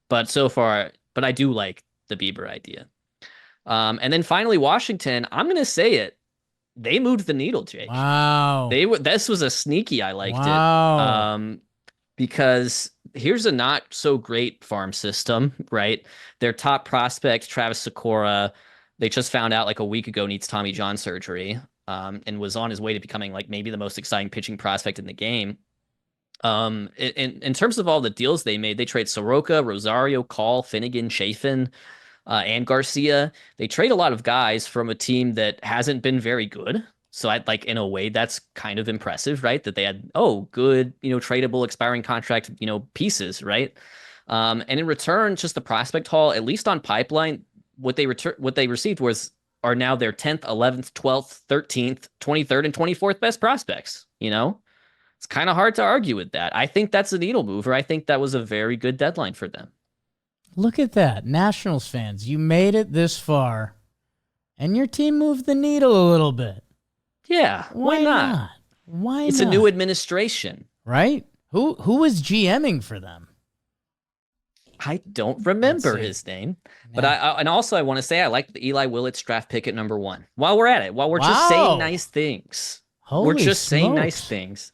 But so far, I do like the Bieber idea. And then finally, Washington, I'm going to say it. They moved the needle, Jake. Wow. This was a sneaky. I liked it. Because here's a not so great farm system, right? Their top prospect, Travis Sakura, they just found out a week ago needs Tommy John surgery, and was on his way to becoming maybe the most exciting pitching prospect in the game. In terms of all the deals they made, they trade Soroka, Rosario, Call, Finnegan, Chafin. and Garcia. They trade a lot of guys from a team that hasn't been very good. So I like in a way that's kind of impressive, right? That they had good, tradable expiring contract, pieces, right? And in return, just the prospect haul, at least on Pipeline, what they received are now their 10th, 11th, 12th, 13th, 23rd, and 24th best prospects. It's kind of hard to argue with that. I think that's a needle mover. I think that was a very good deadline for them. Look at that. Nationals fans, you made it this far, and your team moved the needle a little bit. Yeah, why not? Why it's not? a new administration. Right? Who was GMing for them? I don't remember his name. But I want to say I like the Eli Willits draft pick at number 1. While we're at it, while we're just saying nice things. Saying nice things.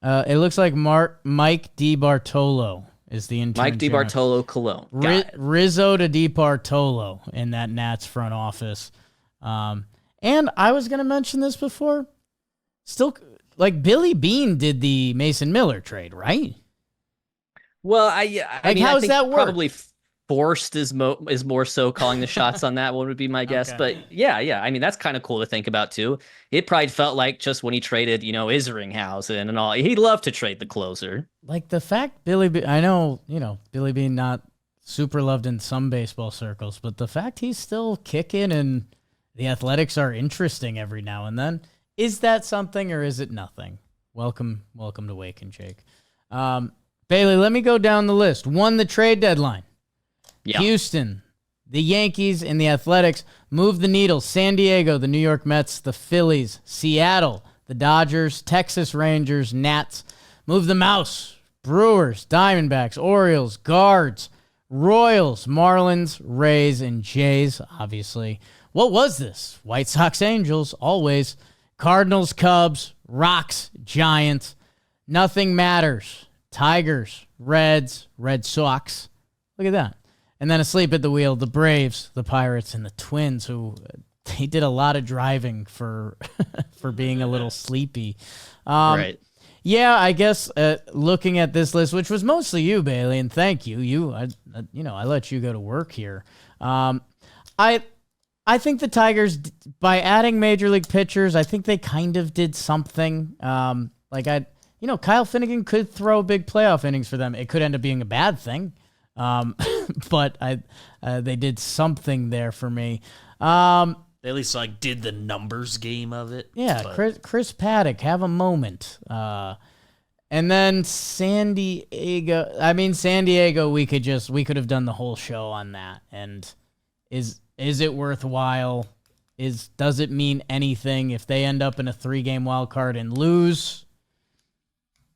It looks like Mike DiBartolo is the intern. Mike DiBartolo Cologne. Rizzo to DiBartolo in that Nats front office. And I was going to mention this before. Still, like Billy Beane did the Mason Miller trade, right? Well, I mean, how's that work? Probably Forced is more so calling the shots on that one would be my guess. Okay. But yeah. I mean, that's kind of cool to think about too. It probably felt like just when he traded, Isringhausen and all, he'd love to trade the closer. Like the fact I know, Billy Beane not super loved in some baseball circles, but the fact he's still kicking and the Athletics are interesting every now and then. Is that something or is it nothing? Welcome to Wake and Shake. Bailey, let me go down the list. Won the trade deadline. Yeah. Houston, the Yankees, and the Athletics moved the needle. San Diego, the New York Mets, the Phillies, Seattle, the Dodgers, Texas Rangers, Nats. Moved the mouse. Brewers, Diamondbacks, Orioles, Guards, Royals, Marlins, Rays, and Jays, obviously. What was this? White Sox, Angels, always. Cardinals, Cubs, Rocks, Giants. Nothing matters. Tigers, Reds, Red Sox. Look at that. And then asleep at the wheel, the Braves, the Pirates, and the Twins, who they did a lot of driving for being a little sleepy. Right. Yeah, I guess looking at this list, which was mostly you, Bailey, and thank you. I let you go to work here. I think the Tigers, by adding major league pitchers, I think they kind of did something. Kyle Finnegan could throw big playoff innings for them. It could end up being a bad thing. But they did something there for me. They at least did the numbers game of it. Yeah, Chris Paddock, have a moment. And then San Diego, we could have done the whole show on that. And is it worthwhile? Does it mean anything if they end up in a 3-game wild card and lose?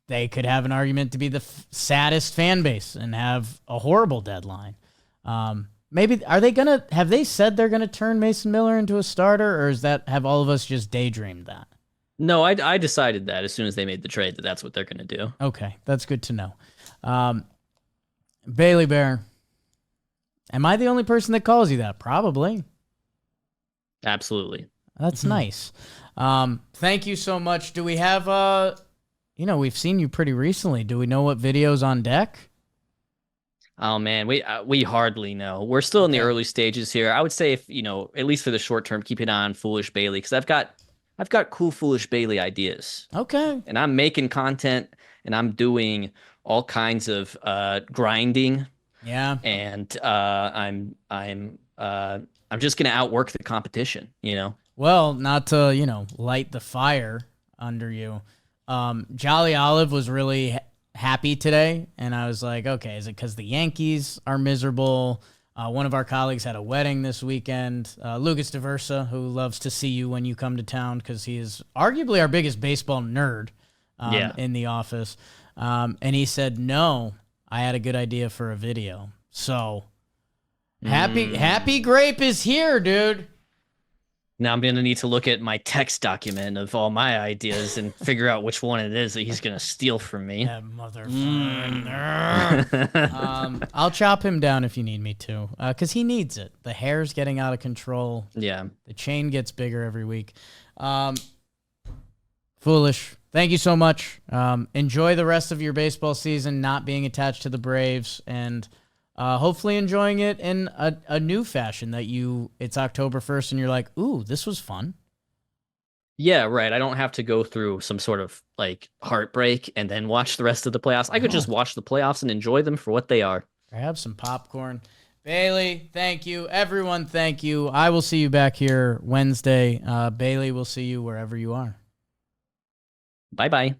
They could have an argument to be the saddest fan base and have a horrible deadline. Maybe have they said they're gonna turn Mason Miller into a starter, or have all of us just daydreamed that? No, I decided that as soon as they made the trade that's what they're gonna do. Okay, that's good to know. Bailey Bear, am I the only person that calls you that? Probably. Absolutely. That's nice. Thank you so much. Do we have we've seen you pretty recently. Do we know what video's on deck? Oh man, we hardly know. We're still in the early stages here. I would say if at least for the short term, keep an eye on Foolish Bailey because I've got cool Foolish Bailey ideas. Okay. And I'm making content and I'm doing all kinds of grinding. Yeah. And I'm just gonna outwork the competition. Well, not to light the fire under you. Jolly Olive was really happy today, and I was like, okay, is it because the Yankees are miserable? One of our colleagues had a wedding this weekend. Lucas Diversa, who loves to see you when you come to town because he is arguably our biggest baseball nerd in the office. And he said, no, I had a good idea for a video. So Happy Grape is here, dude. Now I'm going to need to look at my text document of all my ideas and figure out which one it is that he's going to steal from me. That motherfucker. I'll chop him down if you need me to, because he needs it. The hair's getting out of control. Yeah. The chain gets bigger every week. Foolish. Thank you so much. Enjoy the rest of your baseball season, not being attached to the Braves, and hopefully enjoying it in a new fashion that it's October 1st and you're like, ooh, this was fun. Yeah, right. I don't have to go through some sort of like heartbreak and then watch the rest of the playoffs. I could just watch the playoffs and enjoy them for what they are. Grab some popcorn. Bailey, thank you. Everyone, thank you. I will see you back here Wednesday. Bailey, we'll see you wherever you are. Bye-bye.